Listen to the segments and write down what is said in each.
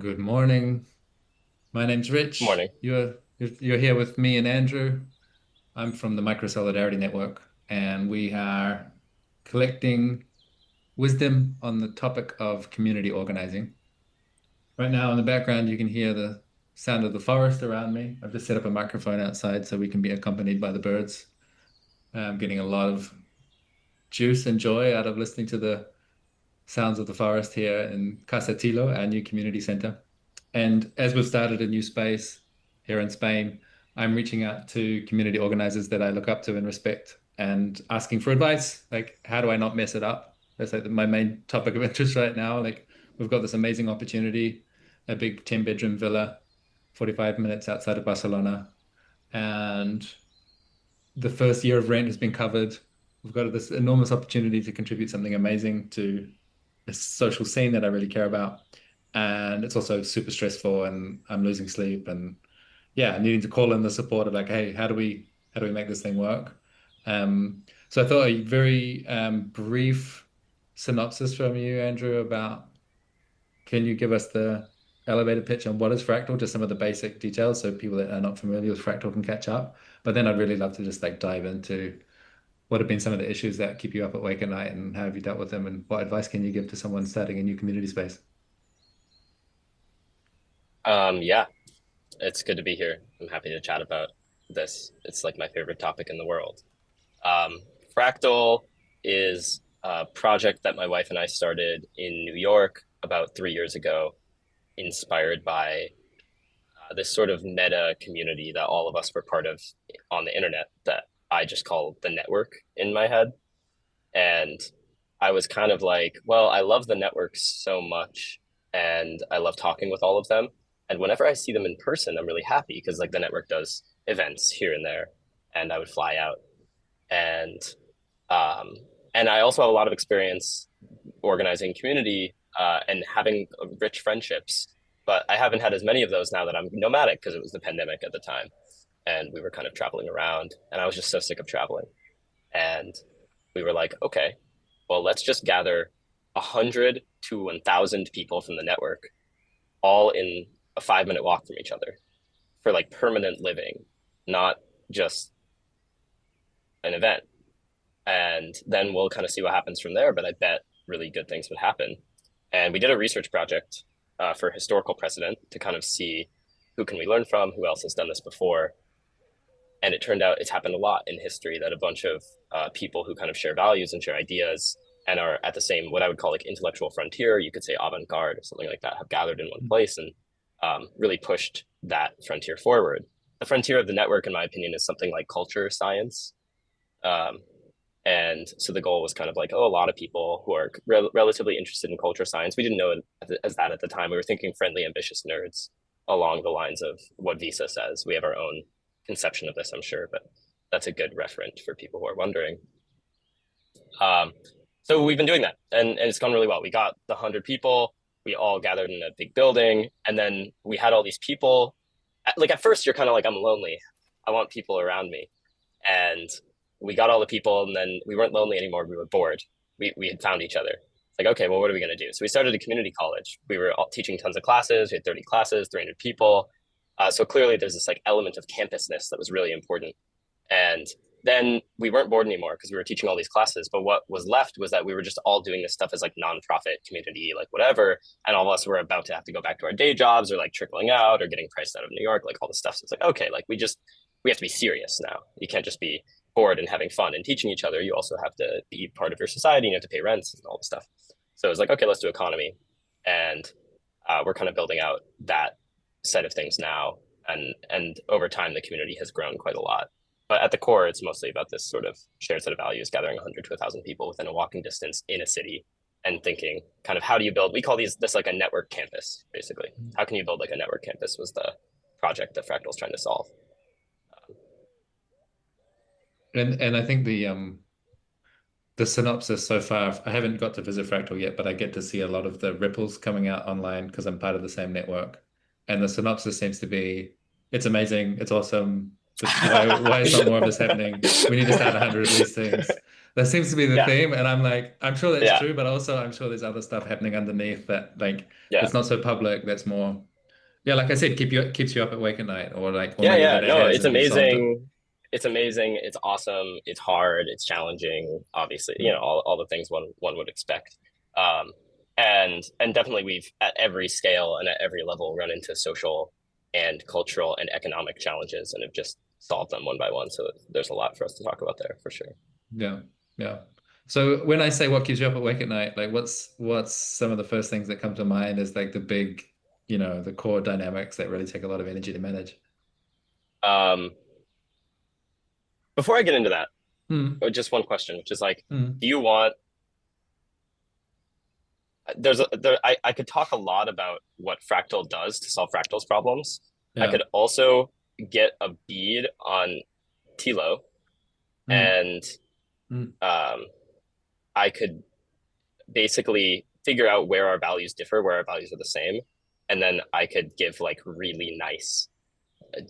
Good morning. My name's Rich. Morning. You're here with me and Andrew. I'm from the Micro Solidarity Network, and we are collecting wisdom on the topic of community organizing. Right now, in the background, you can hear the sound of the forest around me. I've just set up a microphone outside so we can be accompanied by the birds. I'm getting a lot of juice and joy out of listening to the sounds of the forest here in Casa Tilo, our new community center. And as we've started a new space here in Spain, I'm reaching out to community organizers that I look up to and respect and asking for advice. Like, how do I not mess it up? That's like my main topic of interest right now. Like, we've got this amazing opportunity, a big 10-bedroom villa, 45 minutes outside of Barcelona. And the first year of rent has been covered. We've got this enormous opportunity to contribute something amazing to a social scene that I really care about. And it's also super stressful and I'm losing sleep and yeah, needing to call in the support of like, hey, how do we make this thing work? So I thought a very brief synopsis from you, Andrew, about can you give us the elevator pitch on what is Fractal, just some of the basic details so people that are not familiar with Fractal can catch up. But then I'd really love to just like dive into what have been some of the issues that keep you up awake at night and how have you dealt with them and what advice can you give to someone starting a new community space? Yeah, it's good to be here. I'm happy to chat about this. It's like my favorite topic in the world. Um, Fractal is a project that my wife and I started in New York about 3 years ago, inspired by this sort of meta community that all of us were part of on the internet that I just call the network in my head. And I was kind of like, well, I love the networks so much and I love talking with all of them. And whenever I see them in person, I'm really happy because like the network does events here and there and I would fly out. And um and I also have a lot of experience organizing community and having rich friendships, but I haven't had as many of those now that I'm nomadic because it was the pandemic at the time and we were kind of traveling around and I was just so sick of traveling. And we were like, okay, well, let's just gather 100 to 1,000 people from the network, all in a 5 minute walk from each other for like permanent living, not just an event. And then we'll kind of see what happens from there. But I bet really good things would happen. And we did a research project for historical precedent to kind of see who can we learn from, who else has done this before. And it turned out it's happened a lot in history that a bunch of people who kind of share values and share ideas and are at the same what I would call like intellectual frontier, you could say avant-garde or something like that, have gathered in one place and really pushed that frontier forward. The frontier of the network, in my opinion, is something like culture science. Um, and so the goal was kind of like, oh, a lot of people who are relatively interested in culture science. We didn't know it as that at the time. We were thinking friendly, ambitious nerds along the lines of what Visa says. We have our own conception of this, I'm sure, but that's a good referent for people who are wondering. Um, so we've been doing that, and it's gone really well. We got the 100 people. We all gathered in a big building, and then we had all these people. Like at first, you're kind of like, I'm lonely. I want people around me, and we got all the people, and then we weren't lonely anymore. We were bored. We had found each other. It's like, okay, well, what are we gonna do? So we started a community college. We were all teaching tons of classes. We had 30 classes, 300 people. So clearly, there's this like element of campusness that was really important. And then we weren't bored anymore because we were teaching all these classes. But what was left was that we were just all doing this stuff as like nonprofit community, like whatever. And all of us were about to have to go back to our day jobs or like trickling out or getting priced out of New York, like all this stuff. So it's like, okay, like we have to be serious now. You can't just be bored and having fun and teaching each other. You also have to be part of your society. You have to pay rents and all this stuff. So it was like, okay, let's do economy. And we're kind of building out that set of things now. And over time, the community has grown quite a lot. But at the core, it's mostly about this sort of shared set of values, gathering 100 to 1,000 people within a walking distance in a city and thinking kind of how do you build, we call this like a network campus, basically. How can you build like a network campus was the project that Fractal's trying to solve. And I think the synopsis so far, I haven't got to visit Fractal yet, but I get to see a lot of the ripples coming out online because I'm part of the same network. And the synopsis seems to be, it's amazing, it's awesome. Just why is not more of this happening? We need to start 100 of these things. That seems to be the Yeah, theme, and I'm like, I'm sure that's yeah, true, but also I'm sure there's other stuff happening underneath that like yeah, that's not so public. That's more, yeah, like I said, keeps you up awake at night, or like, or yeah, maybe yeah. that it No, it's hasn't been solved. amazing. It's amazing. It's awesome. It's hard. It's challenging. Obviously, Mm. all the things one would expect. Um, and definitely we've at every scale and at every level run into social and cultural and economic challenges and have just solved them one by one. So there's a lot for us to talk about there for sure. Yeah, yeah. So when I say what keeps you up awake at night, like what's some of the first things that come to mind is like the big, the core dynamics that really take a lot of energy to manage. Um, Before I get into that, Mm, just one question, which is like, mm, do you want I could talk a lot about what Fractal does to solve Fractal's problems. I yeah. could also get a bead on Tilo Mm, and mm. um, I could basically figure out where our values differ, where our values are the same, and then I could give like really nice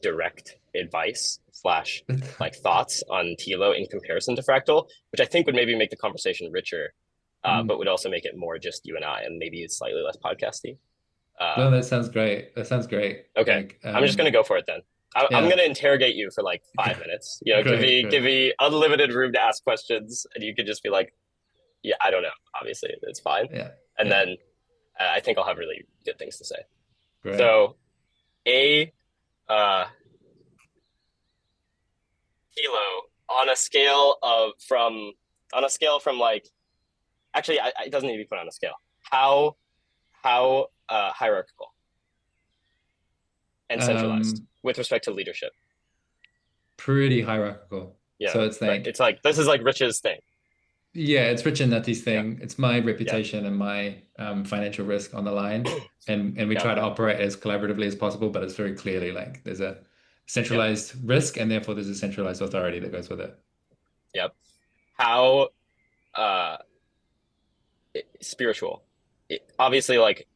direct advice slash like thoughts on Tilo in comparison to Fractal, which I think would maybe make the conversation richer, Mm. but would also make it more just you and I, and maybe slightly less podcasty. No, Um, that sounds great. That sounds great. okay, Like, I'm just gonna go for it then. I'm yeah, gonna interrogate you for like 5 minutes. You know, great, give great. me unlimited room to ask questions, and you could just be like, "Yeah, I don't know." Obviously, it's fine. Yeah, And yeah, then I think I'll have really good things to say. great. So, a uh, kilo on a scale of from on a scale from like actually, it doesn't need to be put on a scale. How hierarchical and centralized Um, with respect to leadership? Pretty hierarchical. Yeah, So it's right. like, It's like this is like Rich's thing. yeah, it's Rich and Nutty's Yeah, thing. It's my yeah, reputation and my financial risk on the line. And we yeah, try to operate as collaboratively as possible, but it's very clearly like there's a yeah, centralized risk and therefore there's a centralized authority that goes with it. yeah. How uh spiritual? Obviously, like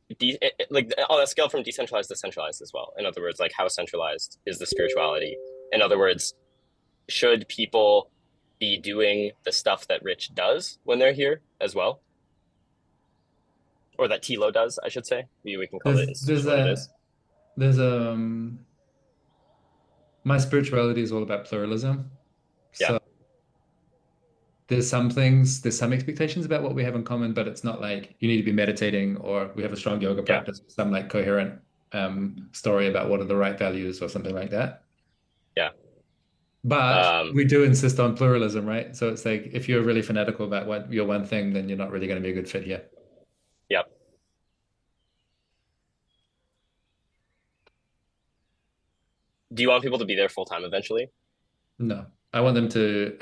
like on a scale from decentralized to centralized as well. In other words, like how centralized is the spirituality? In other words, should people be doing the stuff that Rich does when they're here as well, or that Tilo does, I should say. We can call the There's there's institution what it a is. there's my spirituality is all about pluralism. Yeah, So there's some expectations about what we have in common, but it's not like you need to be meditating or we have a strong yoga yeah, practice, some like coherent story about what are the right values or something like that. yeah, But um, we do insist on pluralism, right? So it's like if you're really fanatical about what your one thing, then you're not really going to be a good fit here. yeah. Do you want people to be there full time eventually? No, I want them to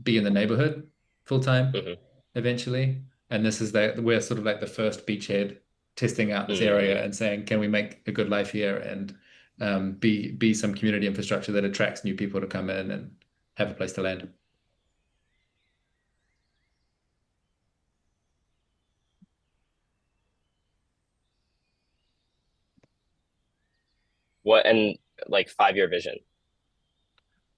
be in the neighborhood full time Mm-hmm. eventually. And this is we're sort of like the first beachhead testing out this Mm-hmm. area and saying, can we make a good life here and be some community infrastructure that attracts new people to come in and have a place to land. What and like 5 year vision?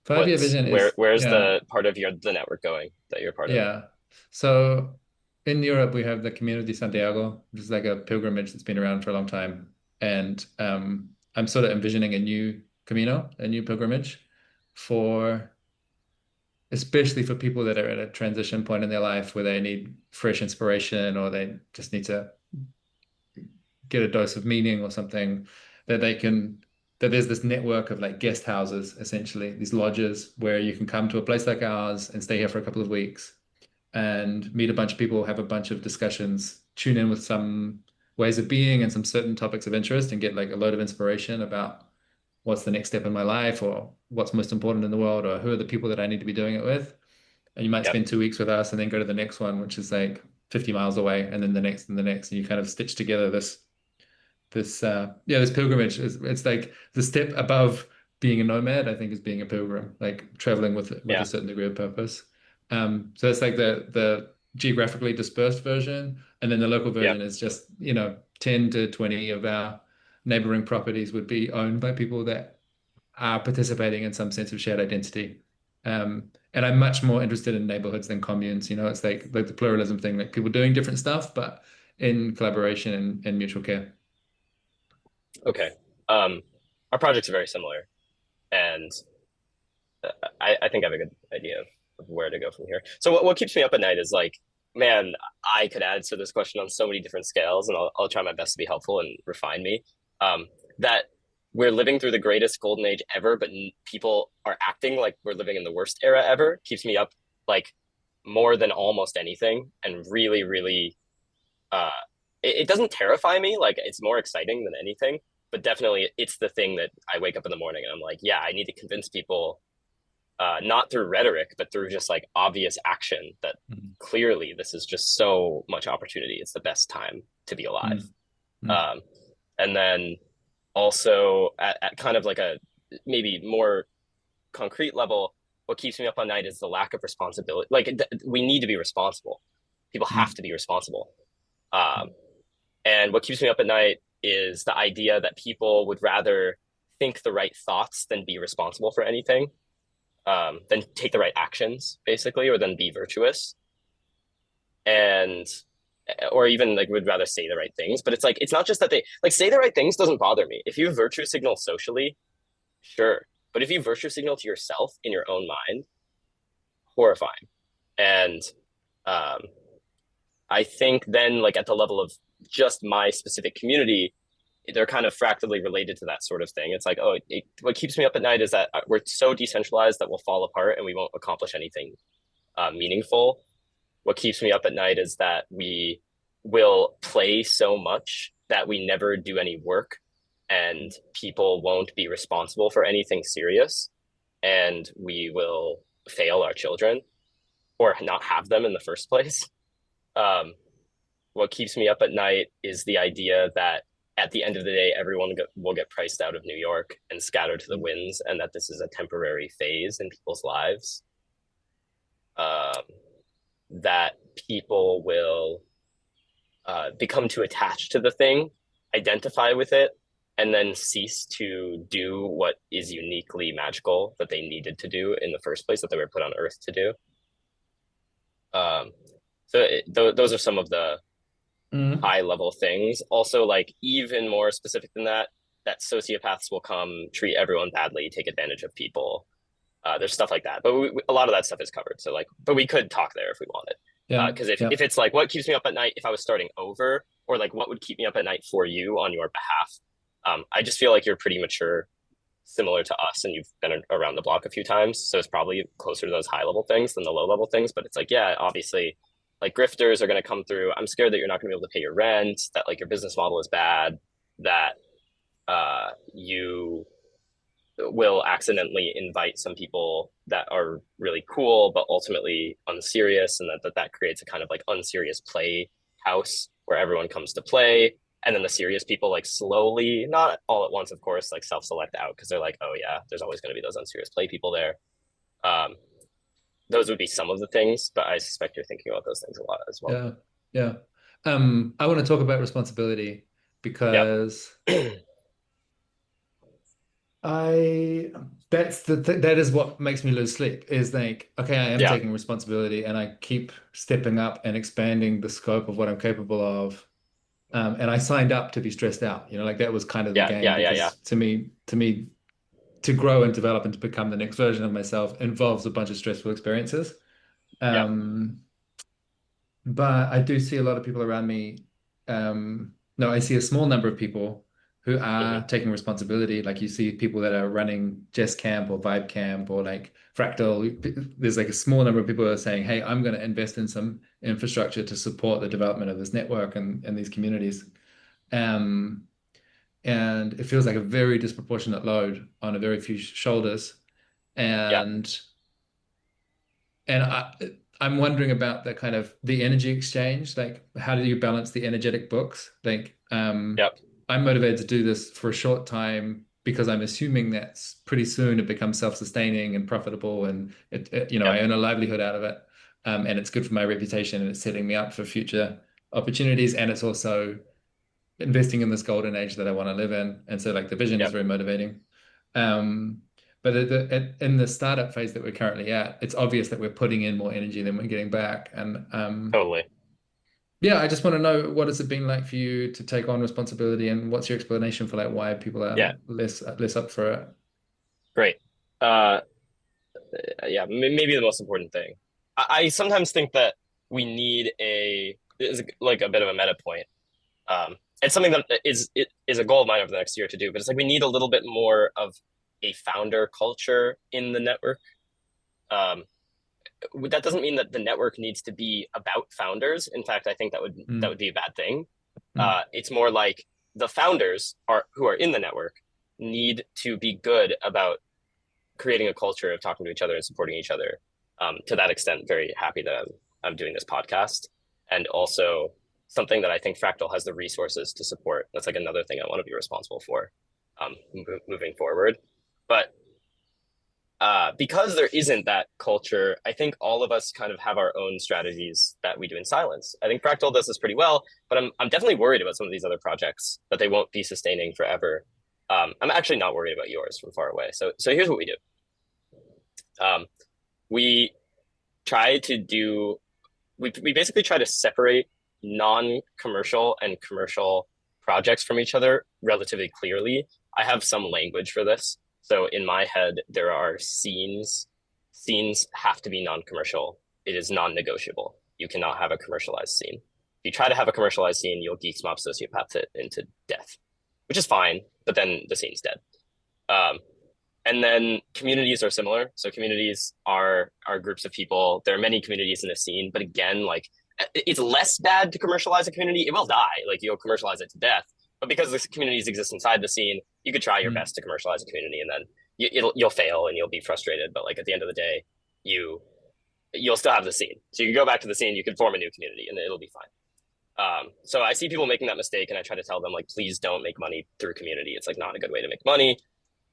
5 year vision is, Where's yeah, the part of the network going that you're part of? yeah. So in Europe, we have the Community Santiago, which is like a pilgrimage that's been around for a long time. And I'm sort of envisioning a new Camino, a new pilgrimage for, especially for people that are at a transition point in their life where they need fresh inspiration or they just need to get a dose of meaning or something, that they can, that there's this network of like guest houses, essentially, these lodges where you can come to a place like ours and stay here for a couple of weeks and meet a bunch of people, have a bunch of discussions, tune in with some ways of being and some certain topics of interest and get like a load of inspiration about what's the next step in my life or what's most important in the world or who are the people that I need to be doing it with. And you might Yep, spend 2 weeks with us and then go to the next one, which is like 50 miles away, and then the next and the next. And you kind of stitch together this pilgrimage is it's like the step above being a nomad, I think, is being a pilgrim, like traveling with a yeah, certain degree of purpose. So it's like the geographically dispersed version, and then the local yep, version is just 10 to 20 of our neighboring properties would be owned by people that are participating in some sense of shared identity. And I'm much more interested in neighborhoods than communes. It's like the pluralism thing, like people doing different stuff, but in collaboration and mutual care. Okay. Um, our projects are very similar, and I think I have a good idea of where to go from here. So what keeps me up at night is like, man, I could answer this question on so many different scales, and I'll try my best to be helpful and refine me. That we're living through the greatest golden age ever, but people are acting like we're living in the worst era ever keeps me up like more than almost anything, and really, really, uh, it doesn't terrify me. Like it's more exciting than anything, but definitely it's the thing that I wake up in the morning and I'm like, yeah, I need to convince people not through rhetoric, but through just like obvious action that Mhm. clearly this is just so much opportunity. It's the best time to be alive. Mm. Mm. Um, and then also at kind of like a maybe more concrete level, what keeps me up at night is the lack of responsibility. Like we need to be responsible. People have Mm. to be responsible. Um, and what keeps me up at night is the idea that people would rather think the right thoughts than be responsible for anything, then take the right actions basically, or then be virtuous, and or even like would rather say the right things. But it's like it's not just that they like say the right things doesn't bother me. If you virtue signal socially, sure, but if you virtue signal to yourself in your own mind, horrifying. And um, I think then like at the level of just my specific community, they're kind of fractally related to that sort of thing. It's like, oh, what keeps me up at night is that we're so decentralized that we'll fall apart and we won't accomplish anything meaningful. What keeps me up at night is that we will play so much that we never do any work and people won't be responsible for anything serious and we will fail our children or not have them in the first place. Um, what keeps me up at night is the idea that at the end of the day, everyone will get priced out of New York and scattered to the Mm. winds, and that this is a temporary phase in people's lives. Um, that people will become too attached to the thing, identify with it, and then cease to do what is uniquely magical that they needed to do in the first place, that they were put on Earth to do. Um, those are some of the Mm. high level things. Also, like even more specific than that, that sociopaths will come, treat everyone badly, take advantage of people. There's stuff like that, but a lot of that stuff is covered. So like, but we could talk there if we wanted. Yeah. Because Yeah. if it's like what keeps me up at night if I was starting over, or like what would keep me up at night for you on your behalf, I just feel like you're pretty mature, similar to us, and you've been around the block a few times, so it's probably closer to those high level things than the low level things. But it's like, yeah, obviously, like grifters are going to come through. I'm scared that you're not going to be able to pay your rent, that like your business model is bad, that you will accidentally invite some people that are really cool but ultimately unserious, and that creates a kind of like unserious play house where everyone comes to play, and then the serious people like slowly, not all at once of course, like self-select out because they're like, oh yeah, there's always going to be those unserious play people there. um those would be some of the things, but I suspect you're thinking about those things a lot as well. Yeah. Yeah. I want to talk about responsibility Yeah. because I that's that is what makes me lose sleep is like, okay, I am Yeah. taking responsibility and I keep stepping up and expanding the scope of what I'm capable of. And I signed up to be stressed out, like that was kind of the Yeah. game Yeah. Yeah. Yeah. because to me, to grow and develop and to become the next version of myself involves a bunch of stressful experiences. Yeah. Um, but I do see a lot of people around me. No, I see a small number of people who Hmm. are taking responsibility. Like you see people that are running Jess Camp or Vibe Camp or like Fractal. There's like a small number of people who are saying, "Hey, I'm going to invest in some infrastructure to support the development of this network and these communities." Um, and it feels like a very disproportionate load on a very few shoulders. Yeah. And and I'm wondering about the kind of the energy exchange. Like, how do you balance the energetic books? Like, Yep. I'm motivated to do this for a short time because I'm assuming that's pretty soon it becomes self-sustaining and profitable, and I Yep. earn a livelihood out of it. And it's good for my reputation, and it's setting me up for future opportunities, and it's also investing in this golden age that I want to live in. And so, like, the vision is Yep. very motivating. Um, But in the startup phase that we're currently at, it's obvious that we're putting in more energy than we're getting back. And Totally. yeah, I just want to know, what has it been like for you to take on responsibility, and what's your explanation for like why people are Yeah, less up for it? great. Uh, yeah, maybe the most important thing. I sometimes think that we need is like a bit of a meta point. It's something that is a goal of mine over the next year to do, but it's like we need a little bit more of a founder culture in the network. Um, that doesn't mean that the network needs to be about founders. In fact, I think that Mm, would be a bad thing. mm, It's more like the founders are who are in the network need to be good about creating a culture of talking to each other and supporting each other. To that extent, very happy that I'm doing this podcast, and also something that I think Fractal has the resources to support. That's like another thing I want to be responsible for moving forward. But because there isn't that culture, I think all of us kind of have our own strategies that we do in silence. I think Fractal does this pretty well, but I'm definitely worried about some of these other projects that they won't be sustaining forever. I'm actually not worried about yours from far away. So here's what we do. Um, we try to do we basically try to separate non-commercial and commercial projects from each other relatively clearly. I have some language for this. So in my head, there are scenes. Scenes have to be non-commercial. It is non-negotiable. You cannot have a commercialized scene. If you try to have a commercialized scene, you'll geek mob sociopath it into death, which is fine, but then the scene's dead. Um, and then communities are similar. So communities are groups of people. There are many communities in the scene, but again, like it's less bad to commercialize a community. It will die, like you'll commercialize it to death. But because the communities exist inside the scene, you could try your mm, best to commercialize a community, and then you'll fail and you'll be frustrated. But like at the end of the day, you'll still have the scene. So you can go back to the scene, you can form a new community, and it'll be fine. So I see people making that mistake, and I try to tell them like, please don't make money through community. It's like not a good way to make money.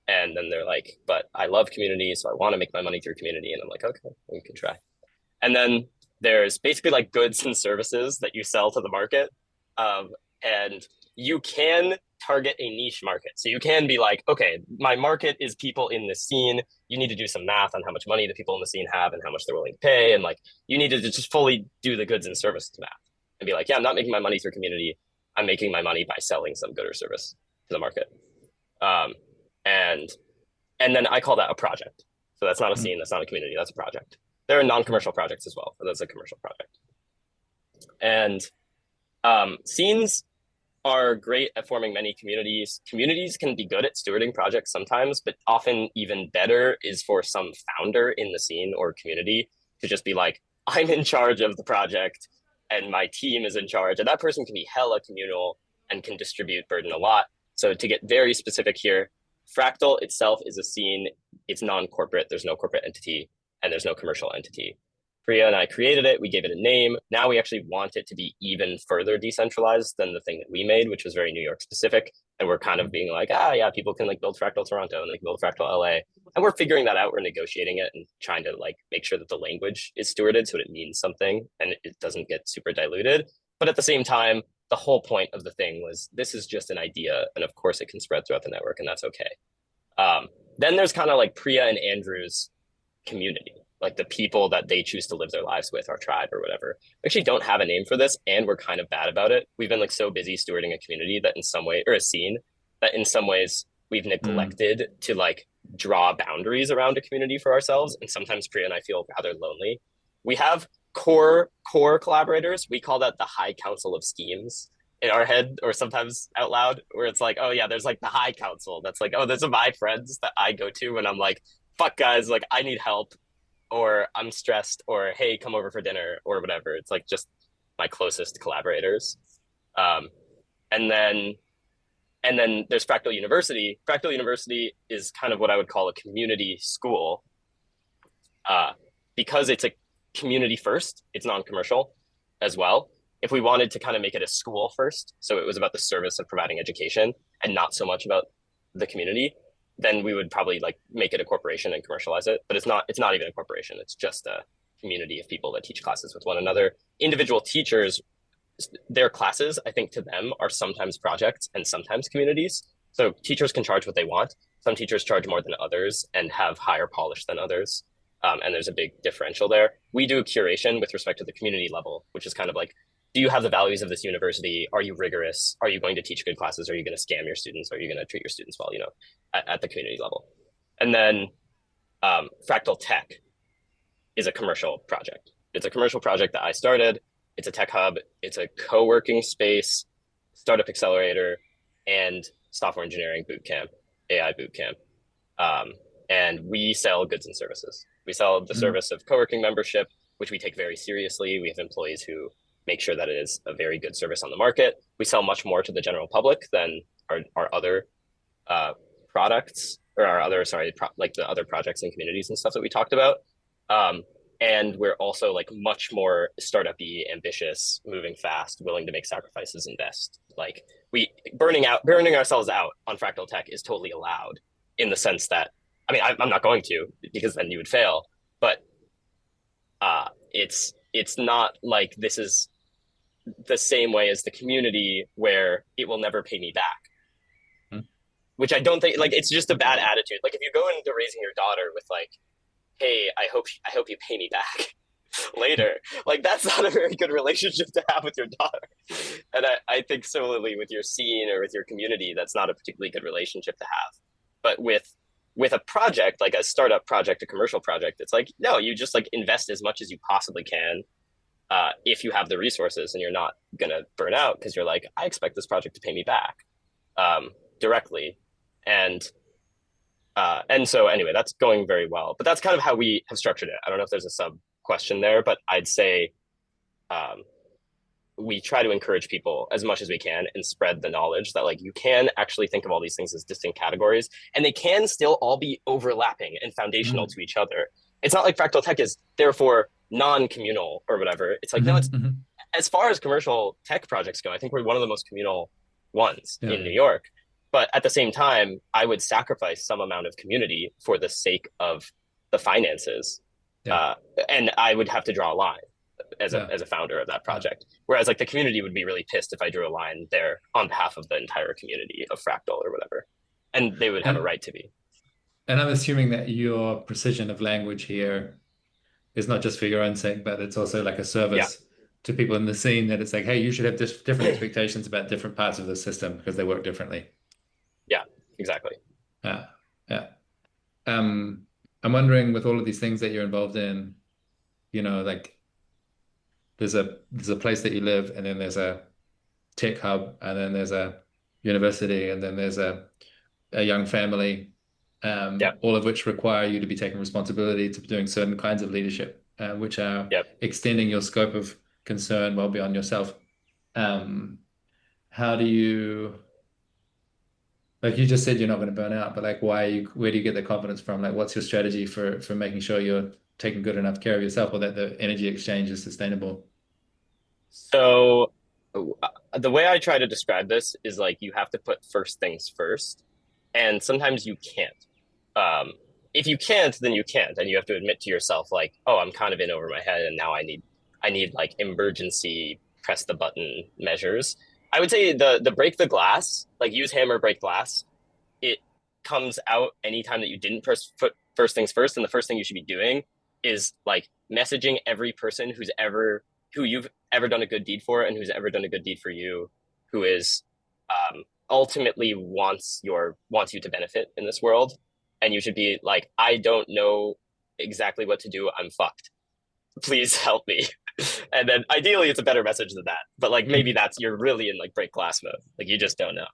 And then they're like, but I love community, so I want to make my money through community. And I'm like, okay, we can try. And then there's basically like goods and services that you sell to the market. Um, and you can target a niche market. So you can be like, okay, my market is people in the scene. You need to do some math on how much money the people in the scene have and how much they're willing to pay. And like, you need to just fully do the goods and services math and be like, yeah, I'm not making my money through community. I'm making my money by selling some good or service to the market. Um, and and then I call that a project. So that's not a mm, scene, that's not a community, that's a project. There are non-commercial projects as well, but that's a commercial project. And scenes are great at forming many communities. Communities can be good at stewarding projects sometimes, but often even better is for some founder in the scene or community to just be like, I'm in charge of the project and my team is in charge. And that person can be hella communal and can distribute burden a lot. So to get very specific here, Fractal itself is a scene. It's non-corporate. There's no corporate entity and there's no commercial entity. Priya and I created it. We gave it a name. Now we actually want it to be even further decentralized than the thing that we made, which was very New York specific. And we're kind of being like, yeah, people can like build Fractal Toronto and like build Fractal LA. And we're figuring that out. We're negotiating it and trying to like make sure that the language is stewarded so it means something and it doesn't get super diluted. But at the same time, the whole point of the thing was this is just an idea. And of course, it can spread throughout the network, and that's okay. Um, then there's kind of like Priya and Andrew's community, like the people that they choose to live their lives with, our tribe or whatever. We actually don't have a name for this, and we're kind of bad about it. We've been like so busy stewarding a community that in some way, or a scene, that in some ways we've mm, neglected to like draw boundaries around a community for ourselves. And sometimes Priya and I feel rather lonely. We have core collaborators. We call that the High Council of Schemes in our head or sometimes out loud, where it's like, oh yeah, there's like the High Council. That's like, oh, those are my friends that I go to when I'm like, fuck guys, like I need help or I'm stressed or hey, come over for dinner or whatever. It's like just my closest collaborators. Um, and then and then there's Fractal University. Fractal University is kind of what I would call a community school uh, because it's a community first. It's non-commercial as well. If we wanted to kind of make it a school first, so it was about the service of providing education and not so much about the community, then we would probably like make it a corporation and commercialize it. But it's not. It's not even a corporation. It's just a community of people that teach classes with one another. Individual teachers, their classes, I think to them are sometimes projects and sometimes communities. So teachers can charge what they want. Some teachers charge more than others and have higher polish than others. And there's a big differential there. We do curation with respect to the community level, which is kind of like, do you have the values of this university? Are you rigorous? Are you going to teach good classes? Are you going to scam your students? Are you going to treat your students well, at the community level? And then Fractal Tech is a commercial project. It's a commercial project that I started. It's a tech hub. It's a co-working space, startup accelerator, and software engineering bootcamp, AI bootcamp. And we sell goods and services. We sell the Mm. service of co-working membership, which we take very seriously. We have employees who make sure that it is a very good service on the market. We sell much more to the general public than our other products or our other, sorry, like the other projects and communities and stuff that we talked about. Um, and we're also like much more startup-y, ambitious, moving fast, willing to make sacrifices, invest. Like burning ourselves out on Fractal Tech is totally allowed in the sense that, I mean, I'm not going to because then you would fail, but it's not like this is the same way as the community where it will never pay me back, Mm. which I don't think, like, it's just a bad attitude. Like if you go into raising your daughter with like, hey, I hope you pay me back later. Like that's not a very good relationship to have with your daughter. And I think similarly with your scene or with your community, that's not a particularly good relationship to have. But with a project, like a startup project, a commercial project, it's like, no, you just like invest as much as you possibly can. If you have the resources and you're not gonna burn out because you're like, I expect this project to pay me back directly. And and so anyway, that's going very well. But that's kind of how we have structured it. I don't know if there's a sub question there, but I'd say um, we try to encourage people as much as we can and spread the knowledge that like you can actually think of all these things as distinct categories and they can still all be overlapping and foundational Mm. to each other. It's not like Fractal Tech is therefore non-communal or whatever. It's like, no, Hmm. it's Hmm. as far as commercial tech projects go, I think we're one of the most communal ones Yeah, in New yeah, York. But at the same time, I would sacrifice some amount of community for the sake of the finances. yeah, Uh, and I would have to draw a line yeah, as a founder of that yeah. project. Whereas like the community would be really pissed if I drew a line there on behalf of the entire community of Fractal or whatever. And they would have a And right to be. and I'm assuming that your precision of language here is not just for your own sake, but it's also like a Yeah. service to people in the scene that it's like, hey, you should have different expectations about different parts of the system because they work differently. Yeah, exactly. Yeah, yeah. Um, I'm wondering with all of these things that you're involved in, like there's a place that you live, and then there's a tech hub, and then there's a university, and then there's a young family, Yeah. all of which require you to be taking responsibility to doing certain kinds of leadership, which are Yep. extending your scope of concern well beyond yourself. Um, how do you, like you just said, you're not going to burn out, but like, where do you get the confidence from? Like, what's your strategy for making sure you're taking good enough care of yourself or that the energy exchange is sustainable? So the way I try to describe this is like you have to put first things first, and sometimes you can't. Um, if you can't, then you can't, and you have to admit to yourself like, oh, I'm kind of in over my head, and now I need like emergency press the button measures. I would say the break the glass, like use hammer break glass. It comes out anytime that you didn't put first things first, and the first thing you should be doing is like messaging every person who you've ever done a good deed for and who's ever done a good deed for you, who is ultimately wants you to benefit in this world, and you should be like, I don't know exactly what to do. I'm fucked. Please help me. And then ideally, it's a better message than that. But like maybe that's you're really in like break glass mode. Like you just don't know.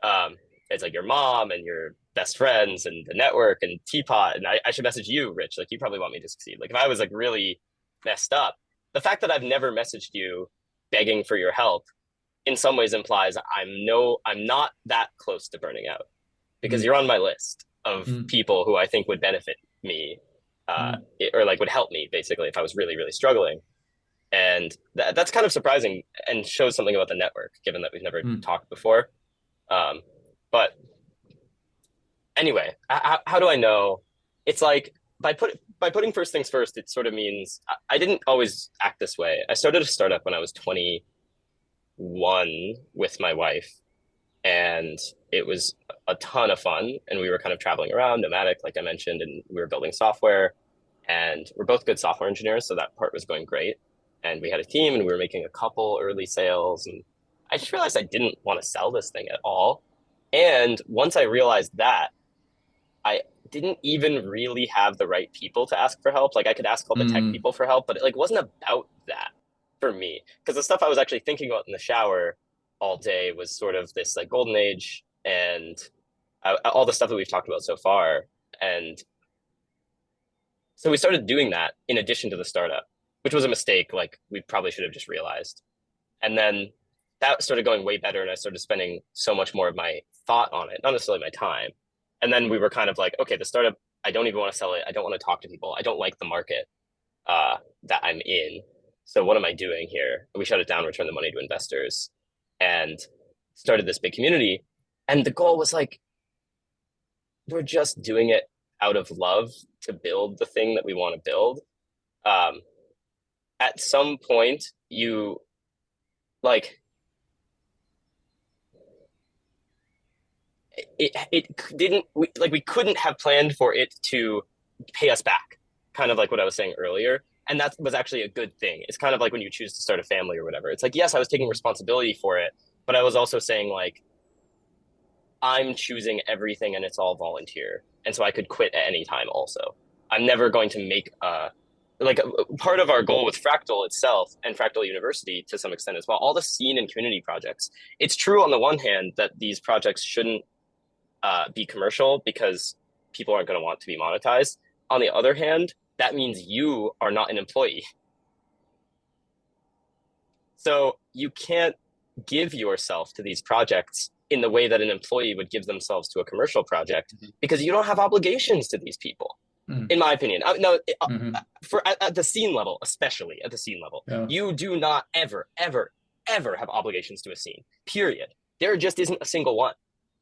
Um, it's like your mom and your best friends and the network and Teapot. And I should message you, Rich. Like you probably want me to succeed. Like if I was like really messed up, the fact that I've never messaged you begging for your help in some ways implies I'm not that close to burning out because Mm, you're on my list of mm, people who I think would benefit me mm, or like would help me basically if I was really, really struggling. And that's kind of surprising and shows something about the network, given that we've never mm, talked before. Um, but anyway, how do I know? It's like by putting first things first, it sort of means I didn't always act this way. I started a startup when I was 21 with my wife, and it was a ton of fun. And we were kind of traveling around, nomadic, like I mentioned, and we were building software. And we're both good software engineers, so that part was going great. And we had a team, and we were making a couple early sales. And I just realized I didn't want to sell this thing at all. And once I realized that, I didn't even really have the right people to ask for help. Like I could ask all the tech Mm, people for help, but it like wasn't about that for me. Because the stuff I was actually thinking about in the shower all day was sort of this like golden age and all the stuff that we've talked about so far. And so we started doing that in addition to the startup, which was a mistake. Like we probably should have just realized. And then that started going way better. And I started spending so much more of my thought on it, not necessarily my time. And then we were kind of like, okay, the startup, I don't even want to sell it. I don't want to talk to people. I don't like the market that I'm in. So what am I doing here? We shut it down, returned the money to investors, and started this big community. And the goal was like, we're just doing it out of love to build the thing that we want to build. Um, at some point, you like it didn't we couldn't have planned for it to pay us back, kind of like what I was saying earlier. And that was actually a good thing. It's kind of like when you choose to start a family or whatever. It's like, yes, I was taking responsibility for it, but I was also saying like I'm choosing everything and it's all volunteer. And so I could quit at any time also. I'm never going to make part of our goal with Fractal itself and Fractal University to some extent as well, all the scene and community projects. It's true on the one hand that these projects shouldn't be commercial because people aren't going to want to be monetized. On the other hand, that means you are not an employee. So you can't give yourself to these projects in the way that an employee would give themselves to a commercial project because you don't have obligations to these people, mm, in my opinion. No, mm-hmm. for at the scene level, especially at the scene level, Yeah. you do not ever have obligations to a scene. Period. There just isn't a single one.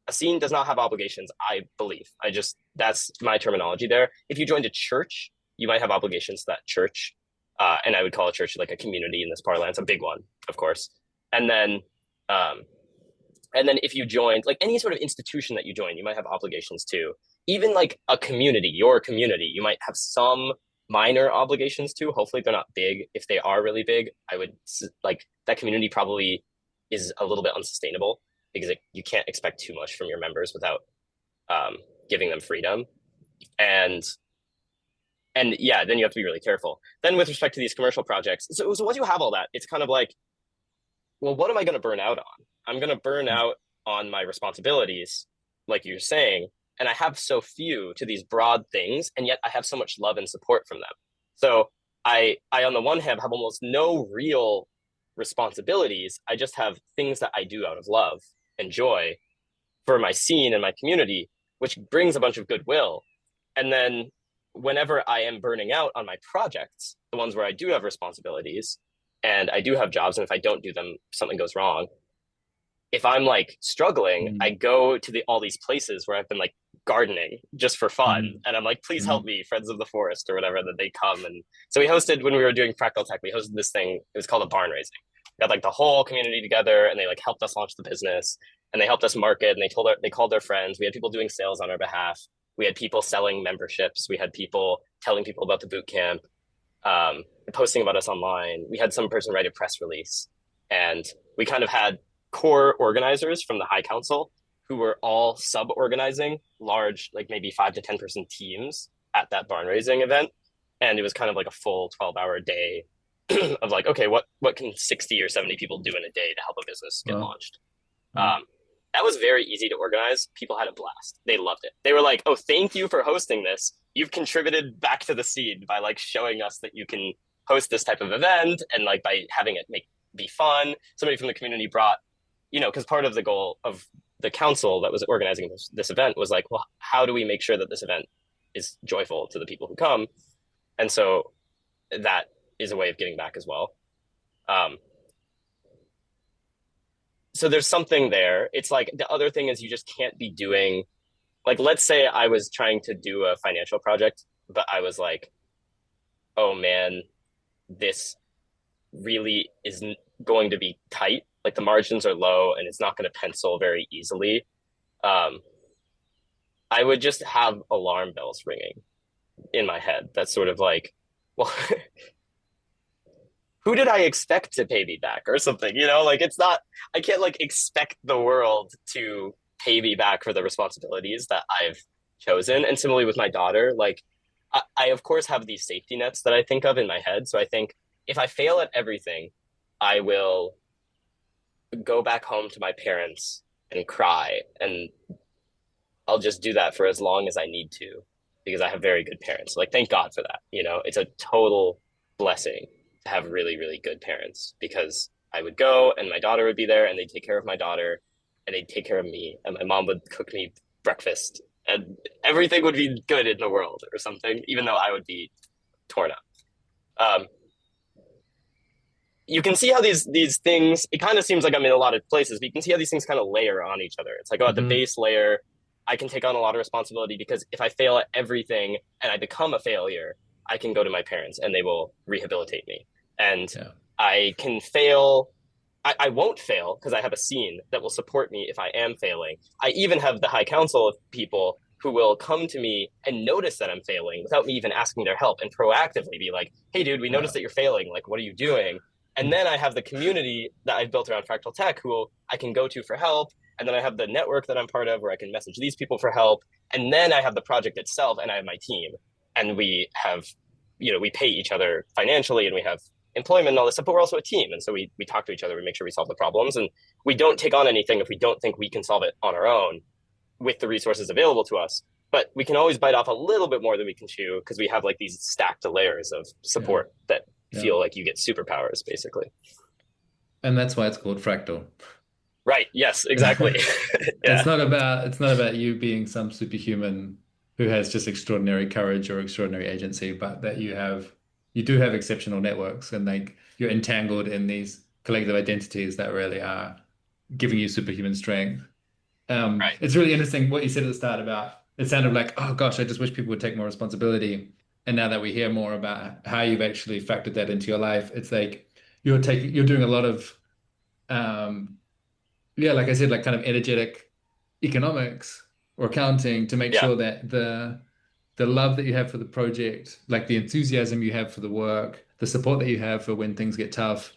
A scene does not have obligations, I believe. That's my terminology there. If you joined a church, you might have obligations to that church. And I would call a church like a community in this parlance, a big one, of course. And then, um, and then if you joined like any sort of institution that you join, you might have obligations too. Even like a community, your community, you might have some minor obligations too. Hopefully they're not big. If they are really big, I would like that community probably is a little bit unsustainable because you can't expect too much from your members without um, giving them freedom. And yeah, then you have to be really careful. Then with respect to these commercial projects, so once you have all that, it's kind of like, well, what am I going to burn out on? I'm going to burn out on my responsibilities, like you're saying, and I have so few to these broad things, and yet I have so much love and support from them. So I on the one hand have almost no real responsibilities. I just have things that I do out of love and joy for my scene and my community, which brings a bunch of goodwill. And then whenever I am burning out on my projects, the ones where I do have responsibilities and I do have jobs, and if I don't do them, something goes wrong. If I'm like struggling, I Mm, go to all these places where I've been like gardening just for fun. mm, And I'm like, please help mm, me, friends of the forest or whatever, that they come. And so we hosted when we were doing Fractal Tech, we hosted this thing. It was called a barn raising. We had like the whole community together and they like helped us launch the business and they helped us market and they called their friends. We had people doing sales on our behalf. We had people selling memberships. We had people telling people about the boot camp, posting about us online. We had some person write a press release, and we kind of had core organizers from the High Council who were all sub-organizing large, like maybe 5 to 10 person teams at that barn raising event. And it was kind of like a full 12-hour day of like, okay, what can 60 or 70 people do in a day to help a business get well, launched? mm, Um, that was very easy to organize. People had a blast. They loved it. They were like, "Oh, thank you for hosting this. You've contributed back to the scene by like showing us that you can host this type of event and like by having it be fun." Somebody from the community brought, because part of the goal of the council that was organizing this event was like, well, how do we make sure that this event is joyful to the people who come? And so that is a way of giving back as well. Um, so there's something there. It's like the other thing is you just can't be doing like let's say I was trying to do a financial project, but I was like, oh man, this really isn't going to be tight. Like the margins are low and it's not going to pencil very easily. Um, I would just have alarm bells ringing in my head. That's sort of like, well, who did I expect to pay me back or something? Like it's not, I can't like expect the world to pay me back for the responsibilities that I've chosen. And similarly with my daughter, like I of course have these safety nets that I think of in my head. So I think if I fail at everything, I will go back home to my parents and cry. And I'll just do that for as long as I need to because I have very good parents. Like, thank God for that. It's a total blessing to have really, really good parents because I would go and my daughter would be there and they'd take care of my daughter and they'd take care of me. And my mom would cook me breakfast and everything would be good in the world or something, even though I would be torn up. Um, you can see how these things, it kind of seems like I'm in a lot of places, but you can see how these things kind of layer on each other. It's like, oh, at the Hmm. base layer, I can take on a lot of responsibility because if I fail at everything and I become a failure, I can go to my parents and they will rehabilitate me. And Yeah. I can fail. I won't fail because I have a scene that will support me if I am failing. I even have the high council of people who will come to me and notice that I'm failing without me even asking their help and proactively be like, hey, dude, we noticed Yeah. that you're failing. Like, what are you doing? And then I have the community that I've built around Fractal Tech who I can go to for help. And then I have the network that I'm part of where I can message these people for help. And then I have the project itself and I have my team. And we have, we pay each other financially and we have employment and all this stuff, but we're also a team. And so we talk to each other, we make sure we solve the problems. And we don't take on anything if we don't think we can solve it on our own with the resources available to us. But we can always bite off a little bit more than we can chew because we have like these stacked layers of Yeah. support that Yeah. feel like you get superpowers, basically. And that's why it's called Fractal. Right. Yes, exactly. It's Yeah. not about you being some superhuman who has just extraordinary courage or extraordinary agency, but that you do have exceptional networks and like you're entangled in these collective identities that really are giving you superhuman strength. Right. It's really interesting what you said at the start about it sounded like, oh gosh, I just wish people would take more responsibility. And now that we hear more about how you've actually factored that into your life, it's like you're doing a lot of um yeah, like I said, like kind of energetic economics or accounting to make Yeah. sure that the love that you have for the project, like the enthusiasm you have for the work, the support that you have for when things get tough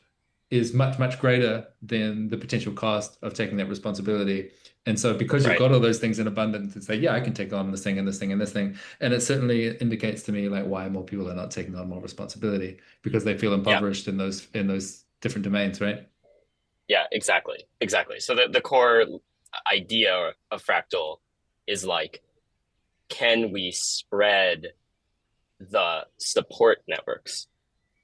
is much, much greater than the potential cost of taking that responsibility. And so because you've Right. got all those things in abundance, it's like, yeah, I can take on this thing and this thing and this thing. And it certainly indicates to me like why more people are not taking on more responsibility because they feel Yeah. impoverished in those different domains, right? Yeah. Exactly. Exactly. So the core idea of Fractal is like, can we spread the support networks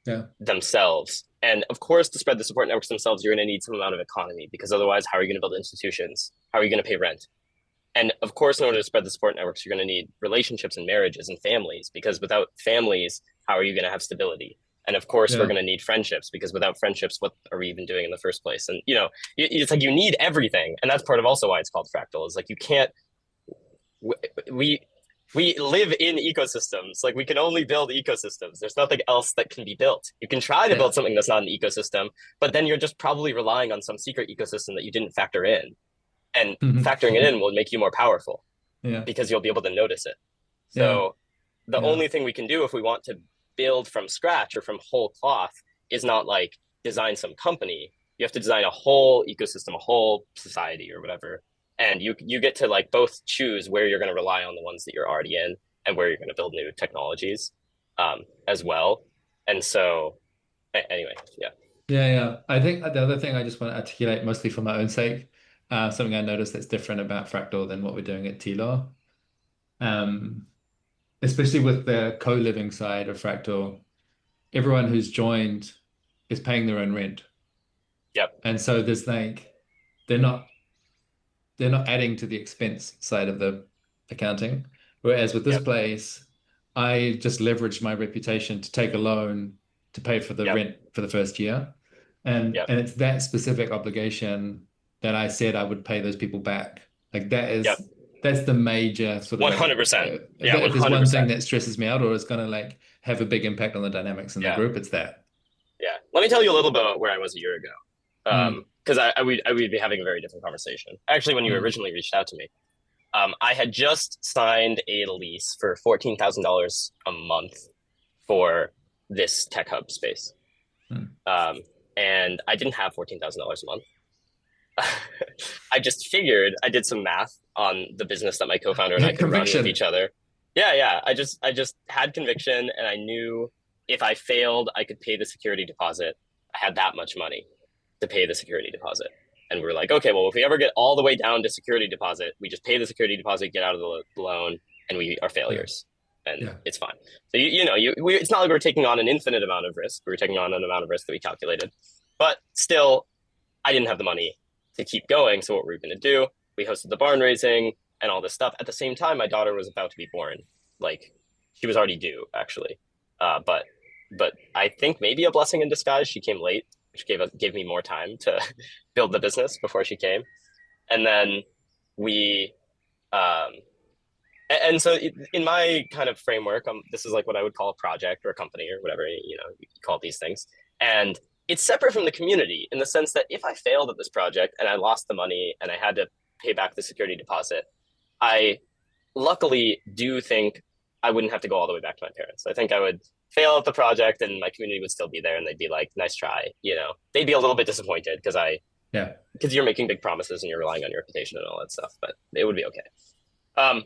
Yeah. themselves? And of course, to spread the support networks themselves, you're going to need some amount of economy because otherwise, how are you going to build institutions? How are you going to pay rent? And of course, in order to spread the support networks, you're going to need relationships and marriages and families because without families, how are you going to have stability? And of course, we're Yeah. going to need friendships because without friendships, what are we even doing in the first place? And it's like you need everything, and that's part of also why it's called fractal. Is like you can't we we live in ecosystems. Like we can only build ecosystems. There's nothing else that can be built. You can try to build Yeah. something that's not an ecosystem, but then you're just probably relying on some secret ecosystem that you didn't factor in. And factoring it in will make you more powerful Yeah. because you'll be able to notice it. Yeah. So the Yeah. only thing we can do if we want to build from scratch or from whole cloth is not like design some company. You have to design a whole ecosystem, a whole society or whatever. And you get to like both choose where you're going to rely on the ones that you're already in and where you're going to build new technologies as well. And so anyway, yeah. Yeah. Yeah. I think the other thing I just want to articulate mostly for my own sake, something I noticed that's different about Fractal than what we're doing at T-Law, um, especially with the co-living side of Fractal, everyone who's joined is paying their own rent. Yep. And so there's like, they're not they're not adding to the expense side of the accounting. Whereas with this Yep. place, I just leveraged my reputation to take a loan to pay for the Yep. rent for the first year. And Yep. and it's that specific obligation that I said I would pay those people back. Like Yep. that's the major sort of like 100%. Yeah, if there's one thing 100%. that stresses me out or is going to like have a big impact on the dynamics in the Yeah. group, it's that. Yeah. Let me tell you a little bit about where I was a year ago. Mm, Because I would be having a very different conversation. Actually, when you mm, originally reached out to me. I had just signed a lease for $14,000 a month for this tech hub space. Hmm. Um, and I didn't have $14,000 a month. I just figured I did some math on the business that my co-founder and I could run with Conviction. each other. Yeah, yeah. I just had conviction and I knew if I failed, I could pay the security deposit. I had that much money to pay the security deposit. And we are like, okay, well, if we ever get all the way down to security deposit, we just pay the security deposit, get out of the loan, and we are Yeah. failures. And Yeah. it's fine. So, it's not like we're taking on an infinite amount of risk. We were taking on an amount of risk that we calculated. But still, I didn't have the money to keep going. So what we were going to do, we hosted the barn raising and all this stuff. At the same time, my daughter was about to be born. Like she was already due, actually. But I think maybe a blessing in disguise. She came late, which gave me more time to build the business before she came. And then we, um, and so in my kind of framework, this is like what I would call a project or a company or whatever you call these things. And it's separate from the community in the sense that if I failed at this project and I lost the money and I had to pay back the security deposit, I luckily do think I wouldn't have to go all the way back to my parents. I think I would fail at the project and my community would still be there and they'd be like, nice try. They'd be a little bit disappointed Yeah. because you're making big promises and you're relying on your reputation and all that stuff, but it would be okay. Um,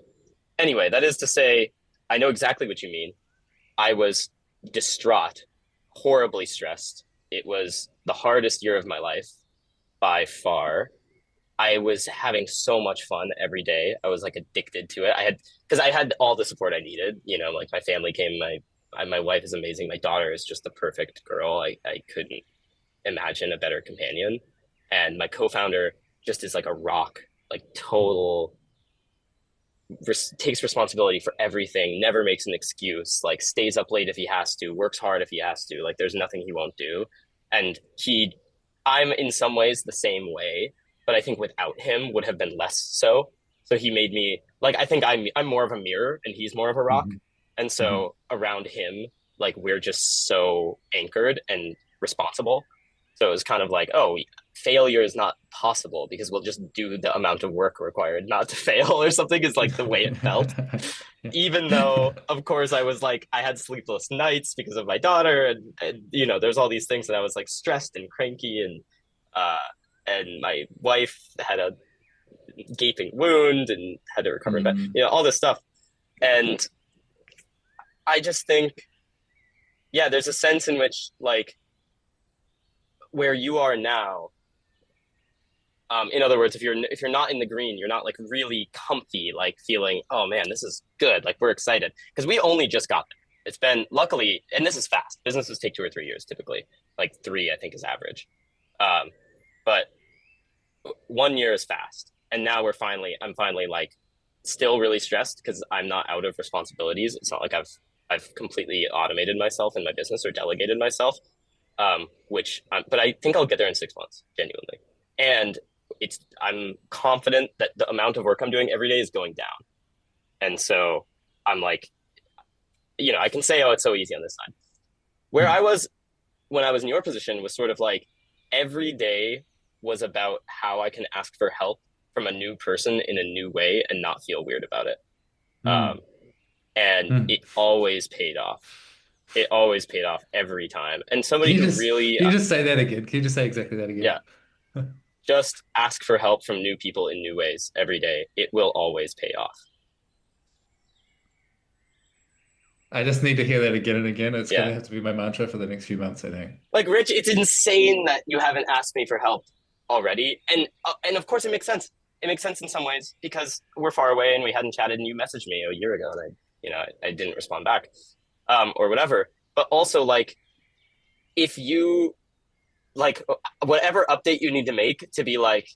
anyway, that is to say, I know exactly what you mean. I was distraught, horribly stressed. It was the hardest year of my life by far. I was having so much fun every day. I was like addicted to it. Because I had all the support I needed. Like my family came. My wife is amazing. My daughter is just the perfect girl. I couldn't imagine a better companion. And my co-founder just is like a rock, like total takes responsibility for everything, never makes an excuse, like stays up late if he has to, works hard if he has to, like there's nothing he won't do. And I'm in some ways the same way, but I think without him would have been less so. So he made me like, I think I'm more of a mirror and he's more of a rock. Hmm. And Hmm. so around him, like we're just so anchored and responsible. So it was kind of like, oh, failure is not possible because we'll just do the amount of work required not to fail or something is like the way it felt. Even though, of course, I was like, I had sleepless nights because of my daughter, and there's all these things that I was like stressed and cranky, uh, and my wife had a gaping wound and had to recover, but Hmm. all this stuff, and I just think, yeah, there's a sense in which like where you are now. In other words, if you're not in the green, you're not like really comfy, like feeling, oh man, this is good. Like we're excited because we only just got there. It's been luckily, and this is fast. Businesses take 2 or 3 years typically. Like three, I think, is average. Um, but 1 year is fast, and now I'm finally like still really stressed because I'm not out of responsibilities. It's not like I've completely automated myself in my business or delegated myself. But I think I'll get there in 6 months, genuinely. And I'm confident that the amount of work I'm doing every day is going down. And so I'm like, I can say, oh, it's so easy on this side. Where I was when I was in your position was sort of like every day was about how I can ask for help from a new person in a new way and not feel weird about it. Um, Hmm. and Hmm. it always paid off. It always paid off every time. And Can somebody you who just really, can you just say that again? Can you just say exactly that yeah, again? just ask for help from new people in new ways every day. It will always pay off. I just need to hear that again and again. It's Yeah. gonna have to be my mantra for the next few months, I think. Like Rich, it's insane that you haven't asked me for help already. And of course it makes sense. It makes sense in some ways because we're far away and we hadn't chatted and you messaged me a year ago and I didn't respond back. Or whatever. But also like if you like whatever update you need to make to be like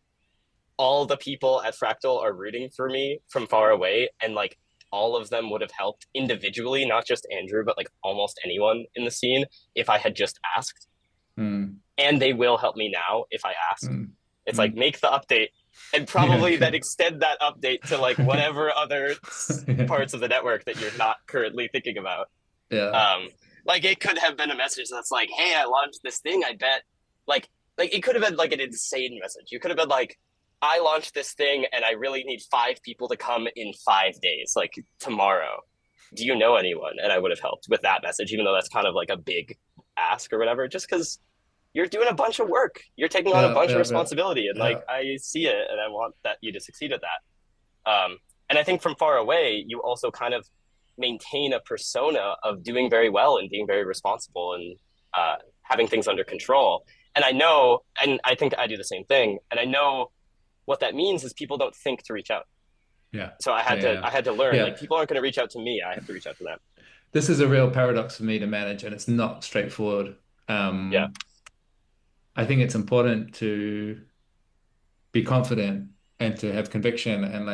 all the people at Fractal are rooting for me from far away and like all of them would have helped individually, not just Andrew, but like almost anyone in the scene if I had just asked. Hmm. And they will help me now if I ask. Hmm. It's like Hmm. make the update and Yeah. probably then extend that update to like whatever other Yeah. parts of the network that you're not currently thinking about. Yeah. Um, like it could have been a message that's like, "Hey, I launched this thing. I bet." Like, like it could have been like an insane message. You could have been like, I launched this thing and I really need 5 people to come in 5 days, like tomorrow. Do you know anyone? And I would have helped with that message, even though that's kind of like a big ask or whatever, just because you're doing a bunch of work. You're taking on a Yeah, bunch of yeah, yeah, responsibility. And like, yeah, I see it and I want that you to succeed at that. And I think from far away, you also kind of maintain a persona of doing very well and being very responsible and having things under control. And I know, and I think I do the same thing. And I know what that means is people don't think to reach out. yeah, So I yeah, had to yeah. I had to learn like Yeah. people aren't going to reach out to me. I have to reach out to them. This is a real paradox for me to manage, and it's not straightforward. Yeah, I think it's important to be confident and to have conviction and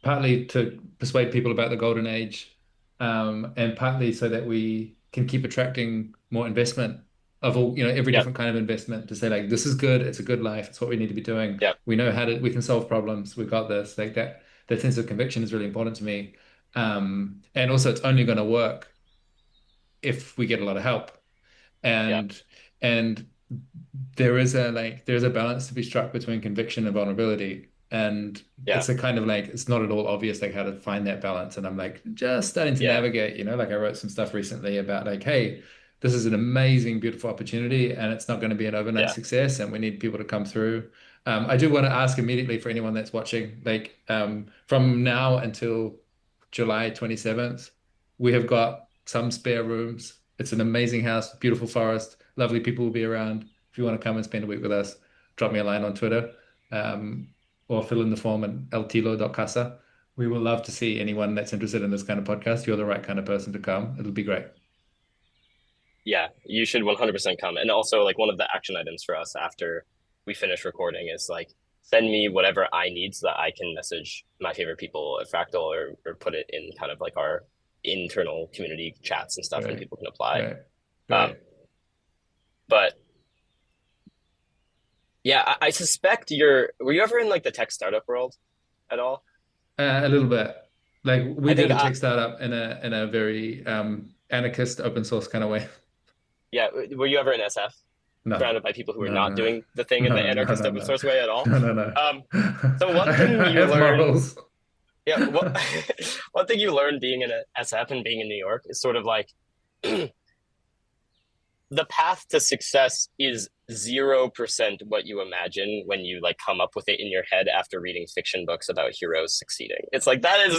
partly to persuade people about the golden age, and partly so that we can keep attracting more investment of all, every yeah, different kind of investment to say like, this is good, it's a good life, it's what we need to be doing. yeah, We know we can solve problems, we've got this, like that sense of conviction is really important to me. And also it's only going to work if we get a lot of help. yeah, And and there's a balance to be struck between conviction and vulnerability. And yeah, it's a kind of like it's not at all obvious like how to find that balance. And I'm like just starting to yeah, navigate, like I wrote some stuff recently about like, hey, this is an amazing, beautiful opportunity, and it's not going to be an overnight yeah, success, and we need people to come through. I do want to ask immediately for anyone that's watching, like from now until July 27th, we have got some spare rooms. It's an amazing house, beautiful forest, lovely people will be around. If you want to come and spend a week with us, drop me a line on Twitter, um, or fill in the form at eltilo.casa. We will love to see anyone that's interested in this kind of podcast. You're the right kind of person to come. It'll be great. yeah. You should 100% come. And also, like one of the action items for us after we finish recording is like send me whatever I need so that I can message my favorite people at Fractal or put it in kind of like our internal community chats and stuff, and Great, people can apply. great, Um, great. but yeah, I suspect were you ever in like the tech startup world at all? A little bit. Like we I did think a tech startup in a very anarchist open source kind of way. yeah, were you ever in SF No, surrounded by people who are no, not no, doing the thing in the no, no, anarchist no, open no, source way at all? no, no, no. Um, so one thing I you have learn, morals. yeah, what one thing you learn being in a SF and being in New York is sort of like the path to success is 0% what you imagine when you like come up with it in your head after reading fiction books about heroes succeeding. It's like that is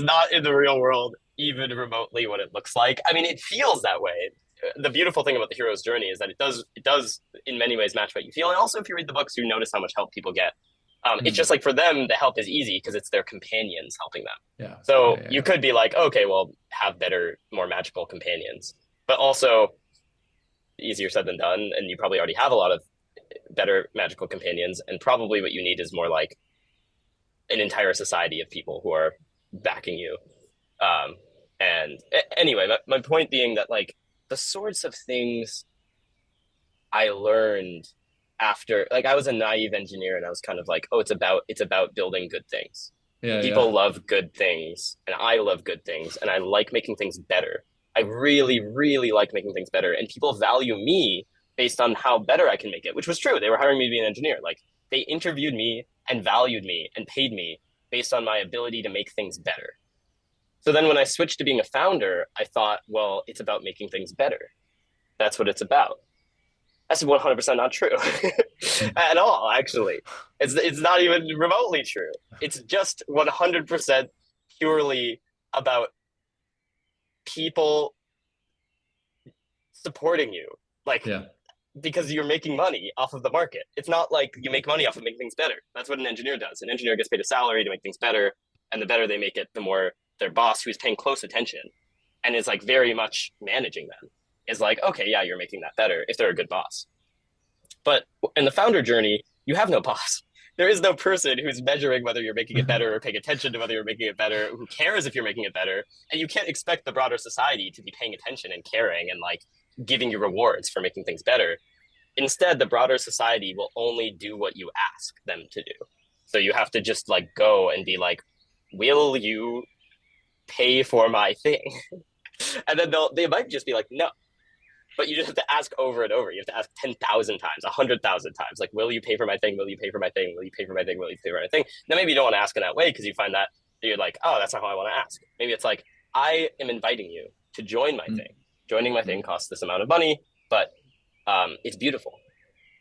not in the real world even remotely what it looks like. I mean, it feels that way. The beautiful thing about the hero's journey is that it does in many ways match what you feel. And also, if you read the books, you notice how much help people get. It's just Hmm. like for them, the help is easy because it's their companions helping them. Yeah, yeah, So yeah, you yeah. could be like, okay, well, have better, more magical companions. But also, easier said than done. And you probably already have a lot of better magical companions. And probably what you need is more like an entire society of people who are backing you. Um, and anyway, my point being that like the sorts of things I learned after, like I was a naive engineer and I was kind of like, oh, it's about building good things. Yeah, People yeah. love good things and I love good things and I like making things better. I really, really like making things better. And people value me based on how better I can make it, which was true. They were hiring me to be an engineer. Like they interviewed me and valued me and paid me based on my ability to make things better. So then when I switched to being a founder, I thought, well, it's about making things better. That's what it's about. That's 100% not true at all, actually. It's not even remotely true. It's just 100% purely about people supporting you. Like, Yeah. because you're making money off of the market. It's not like you make money off of making things better. That's what an engineer does. An engineer gets paid a salary to make things better, and the better they make it, the more their boss, who's paying close attention and is like very much managing them, is like, okay, yeah, you're making that better if they're a good boss. But in the founder journey, you have no boss. There is no person who's measuring whether you're making it better or paying attention to whether you're making it better, who cares if you're making it better. And you can't expect the broader society to be paying attention and caring and like giving you rewards for making things better. Instead, the broader society will only do what you ask them to do. So you have to just like go and be like, will you pay for my thing? And then they might just be like, no. but you just have to ask over and over. You have to ask 10,000 times, 100,000 times. Like, will you pay for my thing? Will you pay for my thing? Will you pay for my thing? Will you pay for my thing? Now, maybe you don't want to ask in that way because you find that you're like, oh, that's not how I want to ask. Maybe it's like, I am inviting you to join my thing. Joining my thing costs this amount of money, but it's beautiful.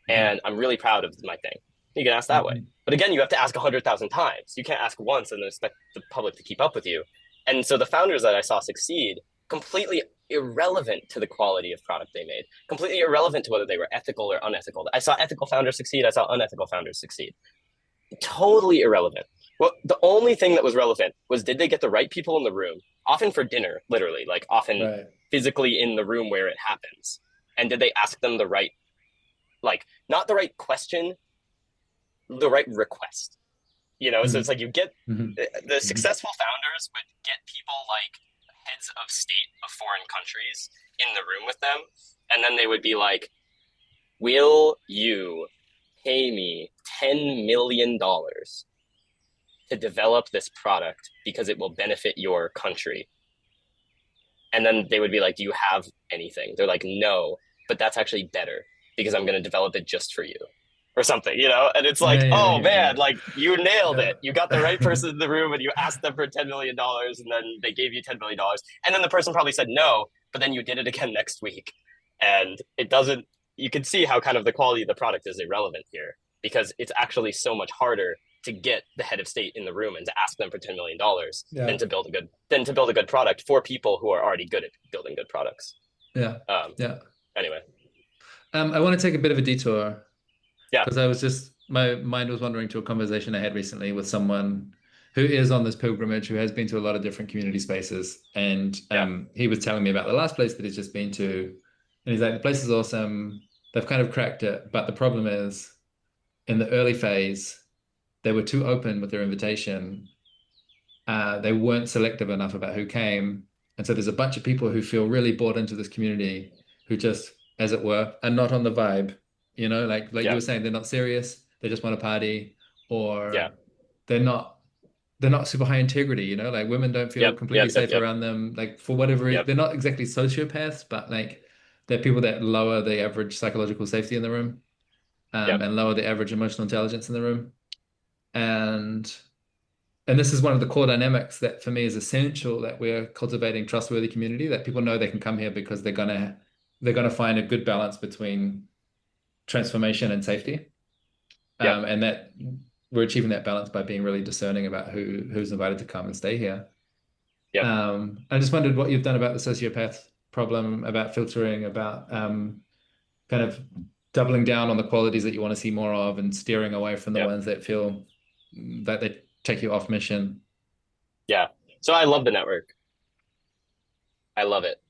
And I'm really proud of my thing. You can ask that way. But again, you have to ask 100,000 times. You can't ask once and expect the public to keep up with you. And so the founders that I saw succeed, completely irrelevant to the quality of product they made, completely irrelevant to whether they were ethical or unethical. I saw ethical founders succeed. I saw unethical founders succeed. Totally irrelevant. Well, the only thing that was relevant was, did they get the right people in the room, often for dinner, literally, like often Right. physically in the room where it happens? And did they ask them the right, like, not the right question, the right request? So it's like you get the successful founders would get people like heads of state of foreign countries in the room with them, and then they would be like, will you pay me $10 million to develop this product because it will benefit your country? And then they would be like, do you have anything? They're like, no, but that's actually better because I'm going to develop it just for you or something. And it's like, Yeah, oh yeah, man, yeah, like you nailed yeah. it. You got the right person in the room and you asked them for $10 million, and then they gave you $10 million. And then the person probably said no, but then you did it again next week. And it doesn't, you can see how kind of the quality of the product is irrelevant here, because it's actually so much harder to get the head of state in the room and to ask them for $10 million Yeah. than to build a good product for people who are already good at building good products. Yeah. Um, Yeah. anyway, I want to take a bit of a detour yeah, because my mind was wandering to a conversation I had recently with someone who is on this pilgrimage, who has been to a lot of different community spaces. And yeah, he was telling me about the last place that he's just been to. And he's like, the place is awesome. They've kind of cracked it. But the problem is, in the early phase, they were too open with their invitation. They weren't selective enough about who came. And so there's a bunch of people who feel really bought into this community who just, as it were, are not on the vibe. Like you yeah, were saying, they're not serious. They just want to party, yeah, or they're not they're not super high integrity, like women don't feel yep, completely yep, yep, safe yep, around them. Like for whatever yep, they're not exactly sociopaths, but like they're people that lower the average psychological safety in the room, yep, and lower the average emotional intelligence in the room. And and this is one of the core dynamics that for me is essential, that we're cultivating trustworthy community, that people know they can come here because they're gonna find a good balance between transformation and safety. yep, And that we're achieving that balance by being really discerning about who's invited to come and stay here. yep. I just wondered what you've done about the sociopath problem, about filtering, about kind of doubling down on the qualities that you want to see more of and steering away from the Yep. ones that feel that they take you off mission. Yeah. So I love the network. I love it.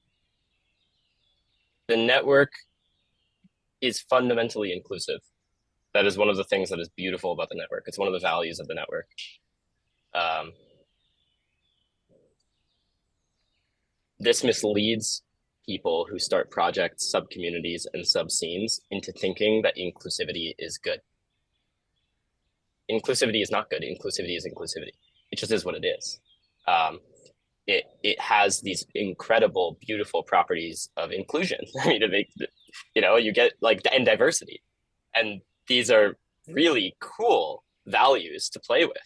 The network is fundamentally inclusive. That is one of the things that is beautiful about the network. It's one of the values of the network. Um, this misleads people who start projects, sub communities, and sub scenes into thinking that inclusivity is good. Inclusivity is not good. Inclusivity is inclusivity. It just is what it is. Um, it has these incredible, beautiful properties of inclusion. I mean, you get like and diversity, and these are really cool values to play with.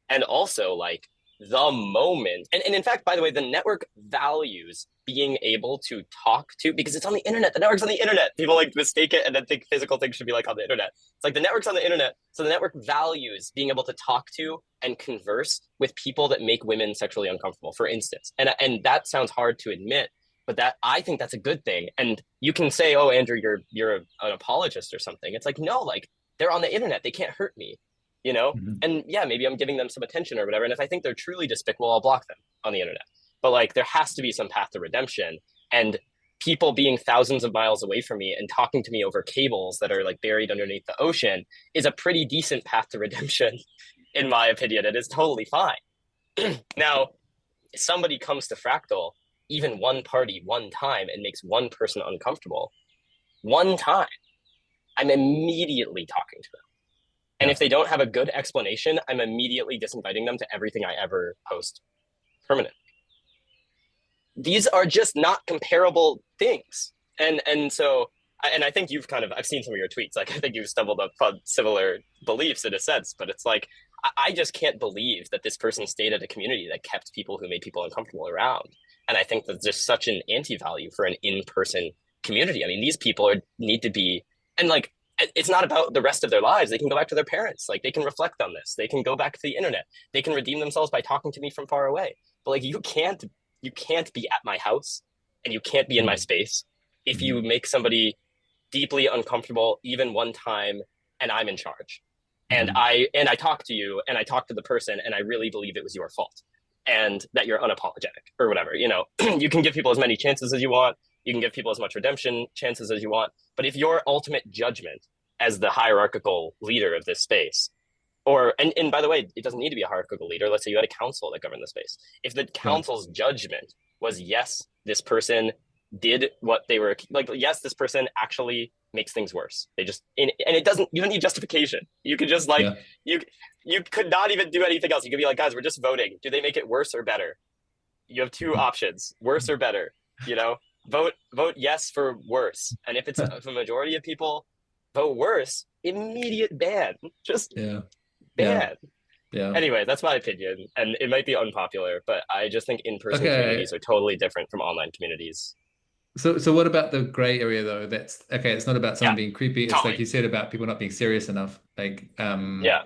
And also like the moment, and in fact, by the way, the network values being able to talk to, because it's on the internet. The network's on the internet. People like mistake it and then think physical things should be like on the internet. It's like the network's on the internet, so the network values being able to talk to and converse with people that make women sexually uncomfortable, for instance. And that sounds hard to admit, but that, I think that's a good thing. And you can say, oh, Andrew, you're an apologist or something. It's like, no, like they're on the internet. They can't hurt me, you know? Mhm. And yeah, maybe I'm giving them some attention or whatever. And if I think they're truly despicable, I'll block them on the internet. But like there has to be some path to redemption. And people being thousands of miles away from me and talking to me over cables that are like buried underneath the ocean is a pretty decent path to redemption, in my opinion. It is totally fine. Now, if somebody comes to Fractal, even one party, one time, and makes one person uncomfortable, one time, I'm immediately talking to them. And if Yeah. they don't have a good explanation, I'm immediately disinviting them to everything I ever post permanently. These are just not comparable things. And so and I think you've kind of I've seen some of your tweets. Like I think you've stumbled upon similar beliefs in a sense, but it's like I just can't believe that this person stayed at a community that kept people who made people uncomfortable around. And I think that there's such an anti-value for an in-person community. I mean, these people need to be, and like it's not about the rest of their lives. They can go back to their parents. Like they can reflect on this. They can go back to the internet. They can redeem themselves by talking to me from far away. But like you can't be at my house and you can't be in my Mm. space if you Mm. make somebody deeply uncomfortable even one time and I'm in charge. And Mm. I talk to you and I talk to the person and I really believe it was your fault and that you're unapologetic or whatever. You can give people as many chances as you want. You can give people as much redemption chances as you want. But if your ultimate judgment as the hierarchical leader of this space, and by the way, it doesn't need to be a hierarchical leader. Let's say you had a council that governed the space. If the Right. council's judgment was yes, this person did what they were like, yes, this person actually makes things worse. And it doesn't, you don't need justification. You could just like, Yeah. you, you could not even do anything else. You could be like, guys, we're just voting. Do they make it worse or better? You have two options, worse or better, you know, vote yes for worse. And if it's a majority of people vote worse, immediate ban, just Yeah. Yeah. ban. Yeah. Anyway, that's my opinion, and it might be unpopular, but I just think in-person Okay. communities are totally different from online communities. So what about the gray area though? That's okay. It's not about Yeah, someone being creepy. It's like totally. you said about people not being serious enough. Like, Yeah.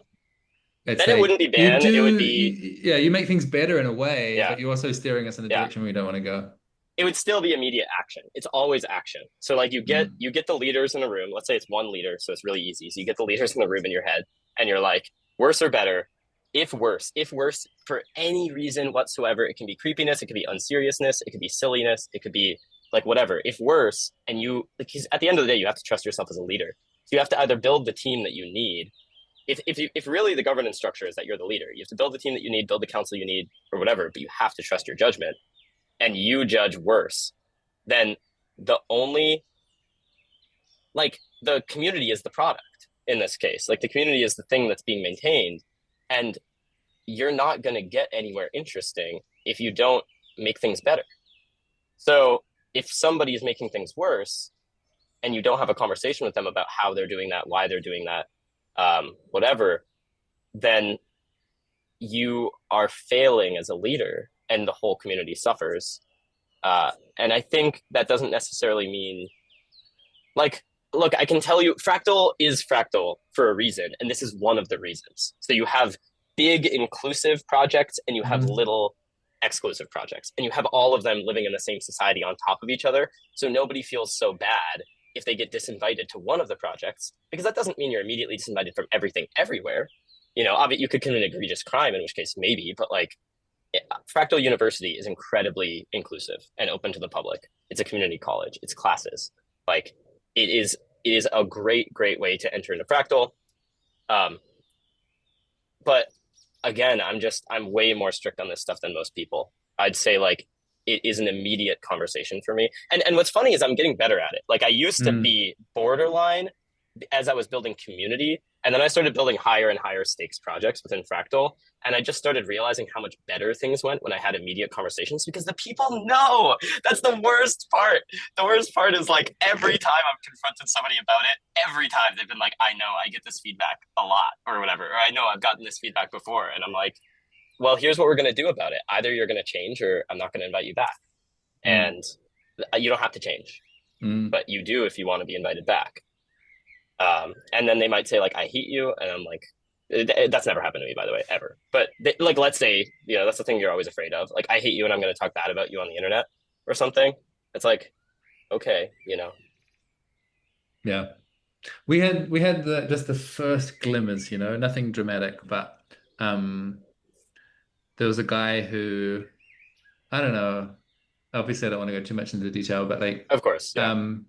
it's Then it wouldn't like be ban. It would be yeah, you make things better in a way, yeah, but you're also steering us in a yeah. direction we don't want to go. It would still be immediate action. It's always action. So like you get Mm. you get the leaders in a room. Let's say it's one leader, so it's really easy. So you get the leaders in the room in your head, and you're like, worse or better. If worse for any reason whatsoever, it can be creepiness, it could be unseriousness, it could be silliness, it could be like whatever. If worse, and you like, at the end of the day, you have to trust yourself as a leader. So you have to either build the team that you need. If really the governance structure is that you're the leader, you have to build the team that you need, build the council you need, or whatever. But you have to trust your judgment, and you judge worse, then the only like the community is the product in this case. Like the community is the thing that's being maintained, and you're not going to get anywhere interesting if you don't make things better. So if somebody is making things worse and you don't have a conversation with them about how they're doing that, why they're doing that, whatever, then you are failing as a leader and the whole community suffers. And I think that doesn't necessarily mean like, look, I can tell you Fractal is Fractal for a reason, and this is one of the reasons. So you have big inclusive projects and you have Hmm. little exclusive projects, and you have all of them living in the same society on top of each other. So nobody feels so bad if they get disinvited to one of the projects, because that doesn't mean you're immediately disinvited from everything everywhere. Obviously you could commit an egregious crime, in which case maybe, but like Fractal University is incredibly inclusive and open to the public. It's a community college. It's classes. Like it is a great way to enter into Fractal. Um, but again, I'm way more strict on this stuff than most people. I'd say like it is an immediate conversation for me. And what's funny is I'm getting better at it. Like I used to Mm. be borderline as I was building community, and then I started building higher and higher stakes projects within Fractal. And I just started realizing how much better things went when I had immediate conversations because the people know. That's the worst part. The worst part is like every time I've confronted somebody about it, every time they've been like, I know I get this feedback a lot or whatever, or I know I've gotten this feedback before. And I'm like, well, here's what we're going to do about it. Either you're going to change or I'm not going to invite you back. Mm. And you don't have to change, Mm. but you do if you want to be invited back. And then they might say like, I hate you. And I'm like, that's never happened to me, by the way, ever. But like, let's say, that's the thing you're always afraid of. Like, I hate you and I'm going to talk bad about you on the internet or something. It's like, okay. Yeah. We had just the first glimmers, nothing dramatic, but there was a guy who I don't know. Obviously, I don't want to go too much into detail, but like Of course. Yeah. um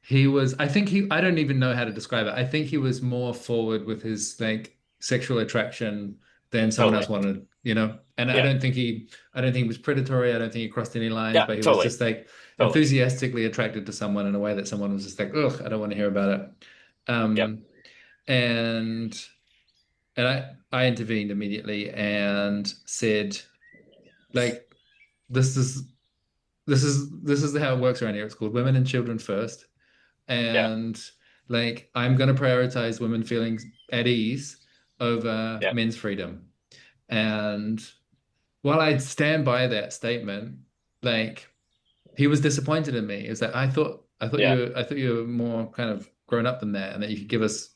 I don't even know how to describe it. I think he was more forward with his like sexual attraction than someone Totally. else wanted. And Yeah. I don't think he was predatory. I don't think he crossed any lines, Yeah. but he was Totally. just like Totally. enthusiastically attracted to someone in a way that someone was just like, ugh, I don't want to hear about it. Yep. Um, and I intervened immediately and said, like, this is this is how it works around here. It's called Women and Children First. Yeah, And like I'm gonna prioritize women feeling at ease over yeah, men's freedom. And while I stand by that statement, like he was disappointed in me. Is that yeah. I thought you were more kind of grown up than that, and that you could give us,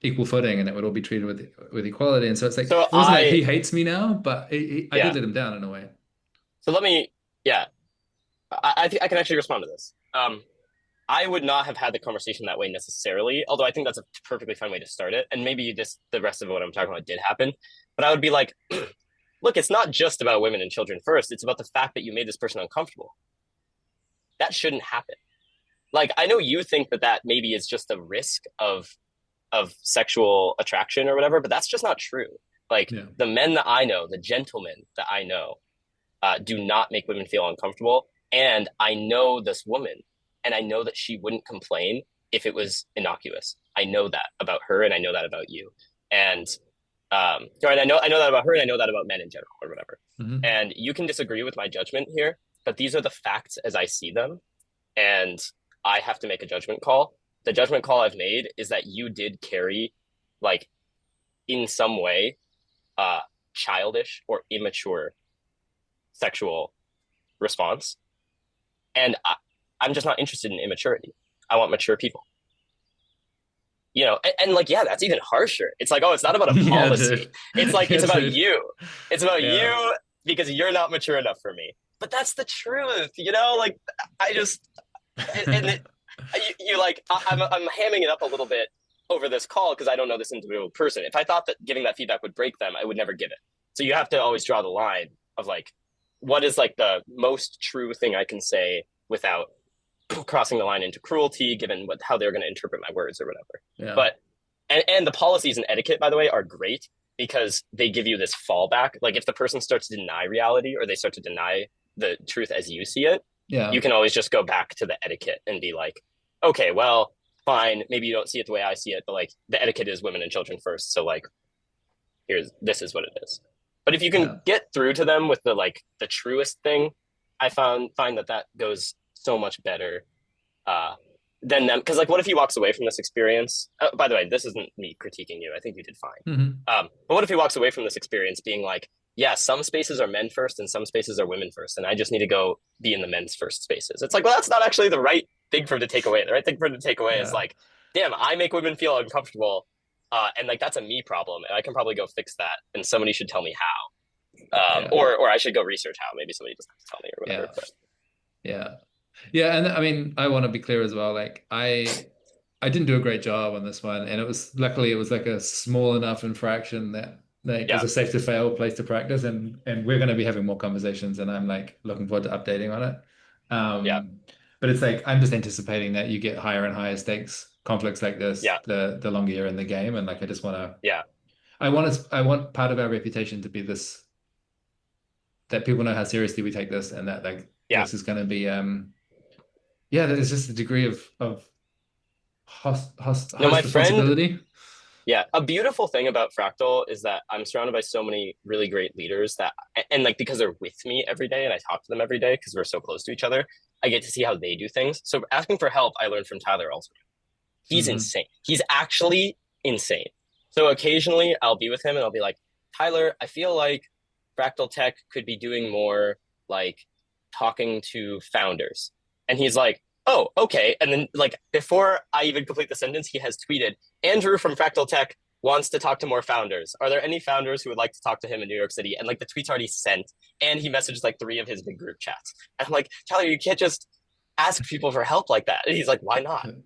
equal footing, and it would all be treated with equality. And so it's like So it wasn't like he hates me now, but I did yeah. let him down in a way. So let me, yeah. I think I can actually respond to this. I would not have had the conversation that way necessarily, although I think that's a perfectly fine way to start it. And maybe this, the rest of what I'm talking about did happen. But I would be like, look, it's not just about women and children first. It's about the fact that you made this person uncomfortable. That shouldn't happen. Like, I know you think that that maybe is just a risk of sexual attraction or whatever, but that's just not true. Like Yeah. the men that I know, the gentlemen that I know, do not make women feel uncomfortable. And I know this woman, and I know that she wouldn't complain if it was innocuous. I know that about her, and I know that about you. And right, I know that about her, and I know that about men in general, or whatever. Hmm. And you can disagree with my judgment here, but these are the facts as I see them, and I have to make a judgment call. The judgment call I've made is that you did carry, like, in some way, uh, childish or immature sexual response. And I'm just not interested in immaturity. I want mature people. And like, yeah, that's even harsher. It's like, oh, it's not about a Yeah, policy. dude. It's like, Yeah, it's about dude. you. It's about Yeah. you because you're not mature enough for me. But that's the truth, like I just, and you like, I'm hamming it up a little bit over this call because I don't know this individual person. If I thought that giving that feedback would break them, I would never give it. So you have to always draw the line of like, what is like the most true thing I can say without crossing the line into cruelty, given how they're going to interpret my words or whatever. Yeah. But and the policies and etiquette, by the way, are great because they give you this fallback. Like if the person starts to deny reality or they start to deny the truth as you see it, you Yeah. can always just go back to the etiquette and be like, okay, well, fine, maybe you don't see it the way I see it, but like the etiquette is women and children first. So like this is what it is. But if you can Yeah. get through to them with the truest thing, I find that goes so much better uh, than them. Because like, what if he walks away from this experience? By the way, this isn't me critiquing you. I think you did fine. Hmm. But what if he walks away from this experience being like, yeah, some spaces are men first and some spaces are women first, and I just need to go be in the men's first spaces. It's like, well, that's not actually the right thing for him to take away. The right thing for him to take away is Yeah. like, damn, I make women feel uncomfortable, and like that's a me problem, and I can probably go fix that, and somebody should tell me how, Yeah. or I should go research how. Maybe somebody doesn't have to tell me or whatever. Yeah. But Yeah. Yeah, and I mean, I want to be clear as well. Like, I didn't do a great job on this one, and luckily it was like a small enough infraction that like is yeah, a safe to fail place to practice, and we're going to be having more conversations, and I'm like looking forward to updating on it. yeah, But it's like I'm just anticipating that you get higher and higher stakes conflicts like this yeah, the longer you're in the game, and like I just want to yeah, I want part of our reputation to be this that people know how seriously we take this, and that like yeah. this is going to be yeah, there's just a degree of No, host my friend, responsibility. yeah, a beautiful thing about Fractal is that I'm surrounded by so many really great leaders and like because they're with me every day and I talk to them every day because we're so close to each other, I get to see how they do things. So asking for help, I learned from Tyler also. He's Hmm. insane. He's actually insane. So occasionally I'll be with him and I'll be like, Tyler, I feel like Fractal Tech could be doing more like talking to founders. And he's like, oh, okay. And then like before I even complete the sentence, he has tweeted, Andrew from Fractal Tech wants to talk to more founders. Are there any founders who would like to talk to him in New York City? And like the tweet's already sent. And he messaged like three of his big group chats. And I'm like, Tyler, you can't just ask people for help like that. And he's like, why not? And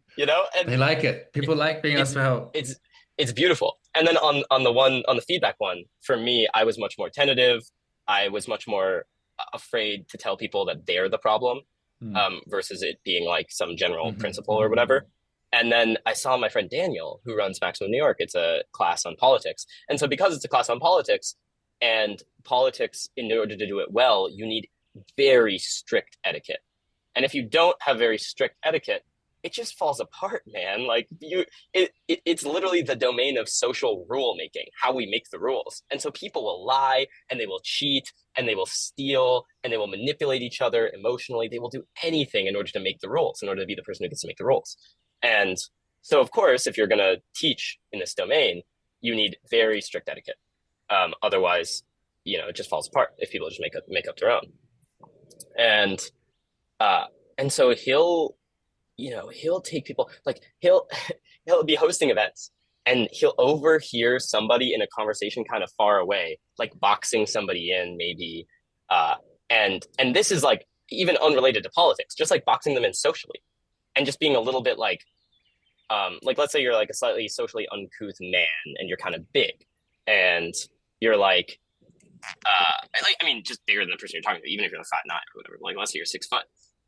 They like it. People like being asked it's for help. it's it's beautiful. And then on the feedback one, for me, I was much more tentative. I was much more afraid to tell people that they're the problem, Mm. versus it being like some general Hmm. principle or Hmm. whatever. And then I saw my friend Daniel, who runs Maximum New York. It's a class on politics, and so because it's a class on politics, and politics, in order to do it well, you need very strict etiquette. And if you don't have very strict etiquette, it just falls apart, man. Like it's literally the domain of social rule making, how we make the rules. And so people will lie and they will cheat and they will steal and they will manipulate each other emotionally. They will do anything in order to make the rules, in order to be the person who gets to make the rules. And so, of course, if you're going to teach in this domain, you need very strict etiquette. Otherwise, it just falls apart if people just make up their own. And uh, and so he'll take people, like he'll be hosting events and he'll overhear somebody in a conversation kind of far away, like boxing somebody in maybe, uh and this is like even unrelated to politics, just like boxing them in socially, and just being a little bit like let's say you're like a slightly socially uncouth man and you're kind of big, and you're like I mean just bigger than the person you're talking to, even if you're like 5'9" or whatever, like let's say you're 6 foot,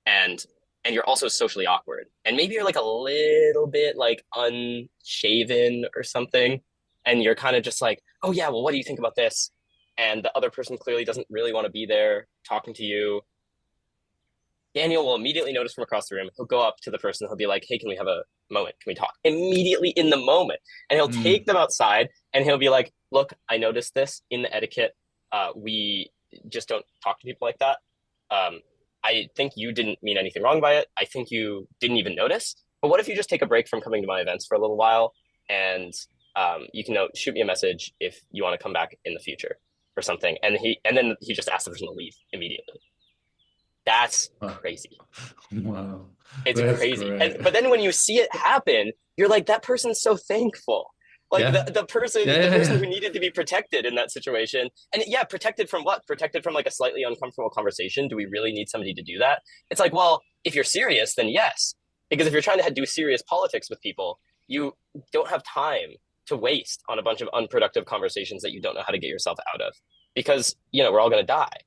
and you're also socially awkward, and maybe you're like a little bit like unshaven or something, and you're kind of just like, oh yeah, well, what do you think about this? And the other person clearly doesn't really want to be there talking to you. Daniel will immediately notice from across the room. He'll go up to the person. He'll be like, hey, can we have a moment? Can we talk? Immediately in the moment. And he'll take Mm. them outside and he'll be like, look, I noticed this in the etiquette. We just don't talk to people like that. I think you didn't mean anything wrong by it. I think you didn't even notice. But what if you just take a break from coming to my events for a little while, and you can shoot me a message if you want to come back in the future or something. And then he just asks the person to leave immediately. That's Oh, crazy. wow. It's That's crazy. great. But then when you see it happen, you're like, that person's so thankful. Like Yeah. the person Yeah, the yeah, person yeah. who needed to be protected in that situation. And yeah, protected from what? Protected from like a slightly uncomfortable conversation. Do we really need somebody to do that? It's like, well, if you're serious, then yes. Because if you're trying to do serious politics with people, you don't have time to waste on a bunch of unproductive conversations that you don't know how to get yourself out of. Because, we're all going to die.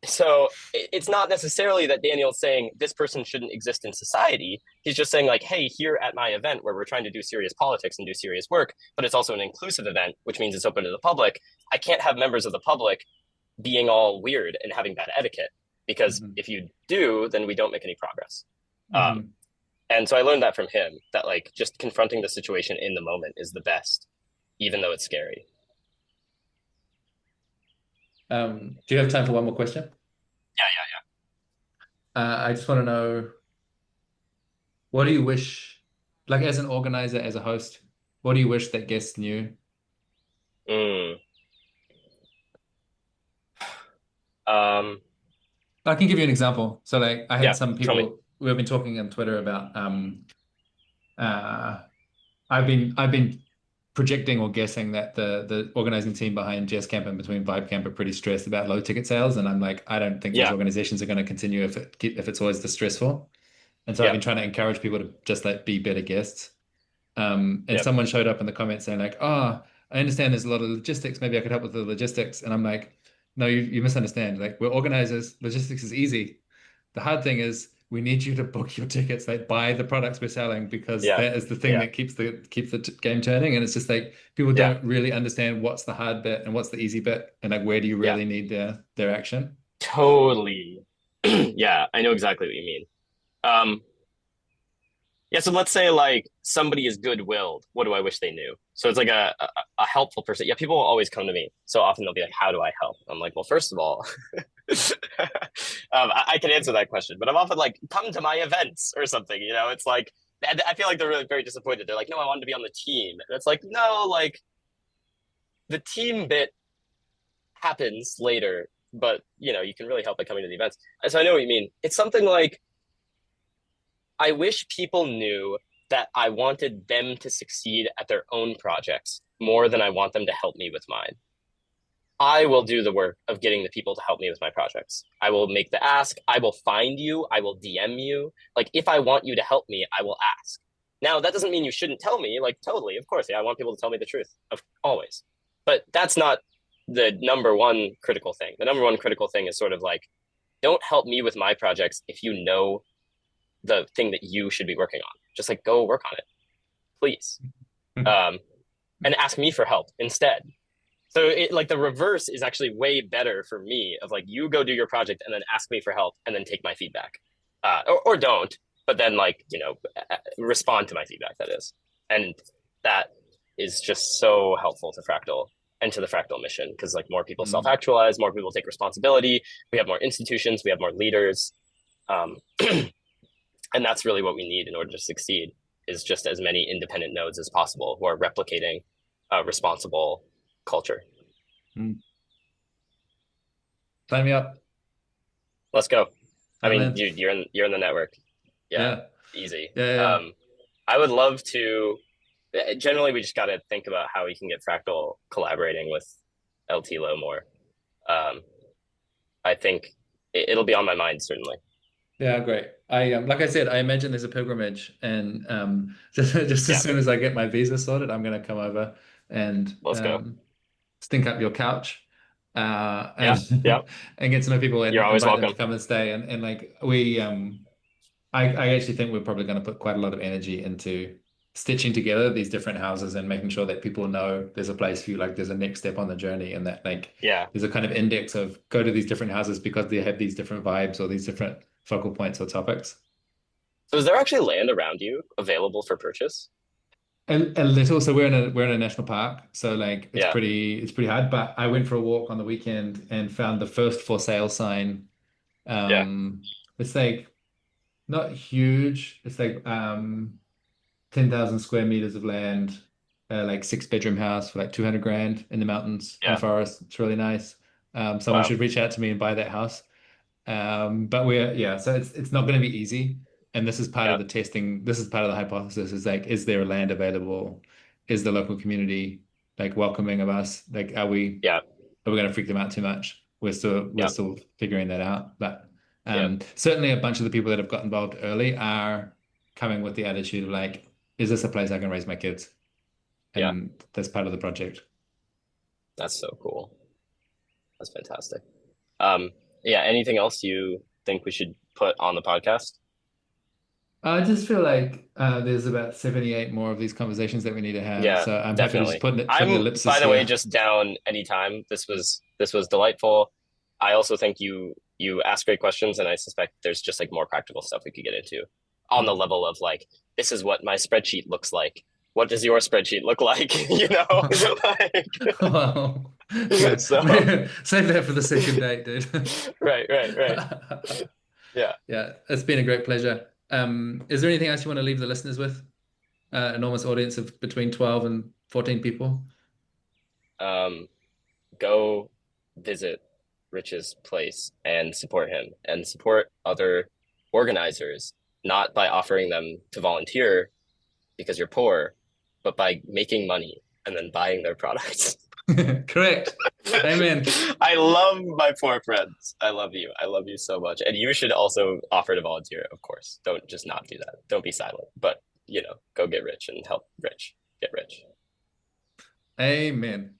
So it's not necessarily that Daniel's saying this person shouldn't exist in society. He's just saying like, hey, here at my event where we're trying to do serious politics and do serious work, but it's also an inclusive event, which means it's open to the public. I can't have members of the public being all weird and having bad etiquette, because Mhm. if you do, then we don't make any progress. Um, Mhm. and so I learned that from him, that like just confronting the situation in the moment is the best, even though it's scary. Do you have time for one more question? Yeah, I just want to know, what do you wish, like as an organizer, as a host, what do you wish that guests knew? yeah. Um, I can give you an example. So like I had yeah, some tell me. people, we've been talking on Twitter about uh I've been projecting or guessing that the organizing team behind Jazz Camp and between Vibe Camp are pretty stressed about low ticket sales, and I'm like, I don't think these Yeah, organizations are going to continue if it's always this stressful. And so I've yeah, been trying to encourage people to just like be better guests. And yeah, someone showed up in the comments saying like, "Oh, I understand there's a lot of logistics. Maybe I could help with the logistics." And I'm like, "No, you misunderstand. Like we're organizers. Logistics is easy. The hard thing is we need you to book your tickets, like buy the products we're selling, because yeah, that is the thing yeah, that keeps the game turning. And it's just like people yeah, don't really understand what's the hard bit and what's the easy bit, and like where do you yeah. really need their action." Totally. Yeah, I know exactly what you mean. Um, yeah, so let's say like somebody is good-willed. What do I wish they knew? So it's like a helpful person. Yeah, people will always come to me. So often they'll be like, "How do I help?" I'm like, "Well, first of all, I can answer that question, but I'm often like, come to my events or something. It's like I feel like they're really very disappointed. They're like, no, I wanted to be on the team. And it's like, no, like the team bit happens later, but you can really help by coming to the events. So I know what you mean. It's something like, I wish people knew that I wanted them to succeed at their own projects more than I want them to help me with mine. I will do the work of getting the people to help me with my projects. I will make the ask. I will find you. I will DM you. Like, if I want you to help me, I will ask. Now, that doesn't mean you shouldn't tell me. Like, totally, of course. Yeah, I want people to tell me the truth, of always. But that's not the number one critical thing. The number one critical thing is sort of like, don't help me with my projects if you know the thing that you should be working on. Just like go work on it, please. Um, and ask me for help instead. So like the reverse is actually way better for me, of like, you go do your project and then ask me for help and then take my feedback, or don't. but then like, respond to my feedback, that is. And that is just so helpful to Fractal and to the Fractal mission, because like more people Mm. self-actualize, more people take responsibility, we have more institutions, we have more leaders. Um, and that's really what we need in order to succeed, is just as many independent nodes as possible who are replicating a responsible culture. Mm. Sign me up. Let's go. I mean, Amen. you're in the network. Yeah, Yeah. easy. Yeah. Yeah. I would love to. Generally, we just got to think about how we can get Fractal collaborating with LTLO more. Um, I think it'll be on my mind certainly. Yeah, great. I like I said, I imagine there's a pilgrimage, and just as Yeah, soon as I get my visa sorted, I'm going to come over and let's go. stink up your couch, Yeah, yeah. and and get to know people You're and always invite them to welcome. come and stay. And like I actually think we're probably going to put quite a lot of energy into stitching together these different houses and making sure that people know there's a place for you, like there's a next step on the journey, and that like Yeah. there's a kind of index of go to these different houses because they have these different vibes or these different focal points or topics. So is there actually land around you available for purchase? A little, so we're in a national park, so like Yeah, it's pretty hard. But I went for a walk on the weekend and found the first for sale sign. yeah, It's like not huge. It's like 10,000 square meters of land, like six-bedroom house for like 200 grand in the mountains in the yeah. forest. It's really nice. Someone Wow. should reach out to me and buy that house. But yeah, so it's not going to be easy. And this is part of Yeah, the testing. This is part of the hypothesis is like, is there land available? Is the local community like welcoming of us? Like, yeah, are we going to freak them out too much? We're yeah, still figuring that out. But yeah, certainly a bunch of the people that have got involved early are coming with the attitude of like, is this a place I can raise my kids? yeah. And that's part of the project. That's so cool. That's fantastic. Um, yeah, anything else you think we should put on the podcast? I just feel like there's about 78 more of these conversations that we need to have. Yeah, So I'm happy to just definitely. put an I'm, ellipsis by the way, here. just down anytime. This was delightful. I also think you ask great questions, and I suspect there's just like more practical stuff we could get into on the Mm. level of like, this is what my spreadsheet looks like. What does your spreadsheet look like? You know, Well, like, yeah. so Save that for the second date, dude. right, right, right. Yeah. Yeah, it's been a great pleasure. Is there anything else you want to leave the listeners with? Enormous audience of between 12 and 14 people. Um, Go visit Rich's place and support him and support other organizers, not by offering them to volunteer because you're poor, but by making money and then buying their products. Correct. Amen. I love my poor friends. I love you. I love you so much. And you should also offer to volunteer, of course. Don't just not do that. Don't be silent. But, go get rich and help rich get rich. Amen.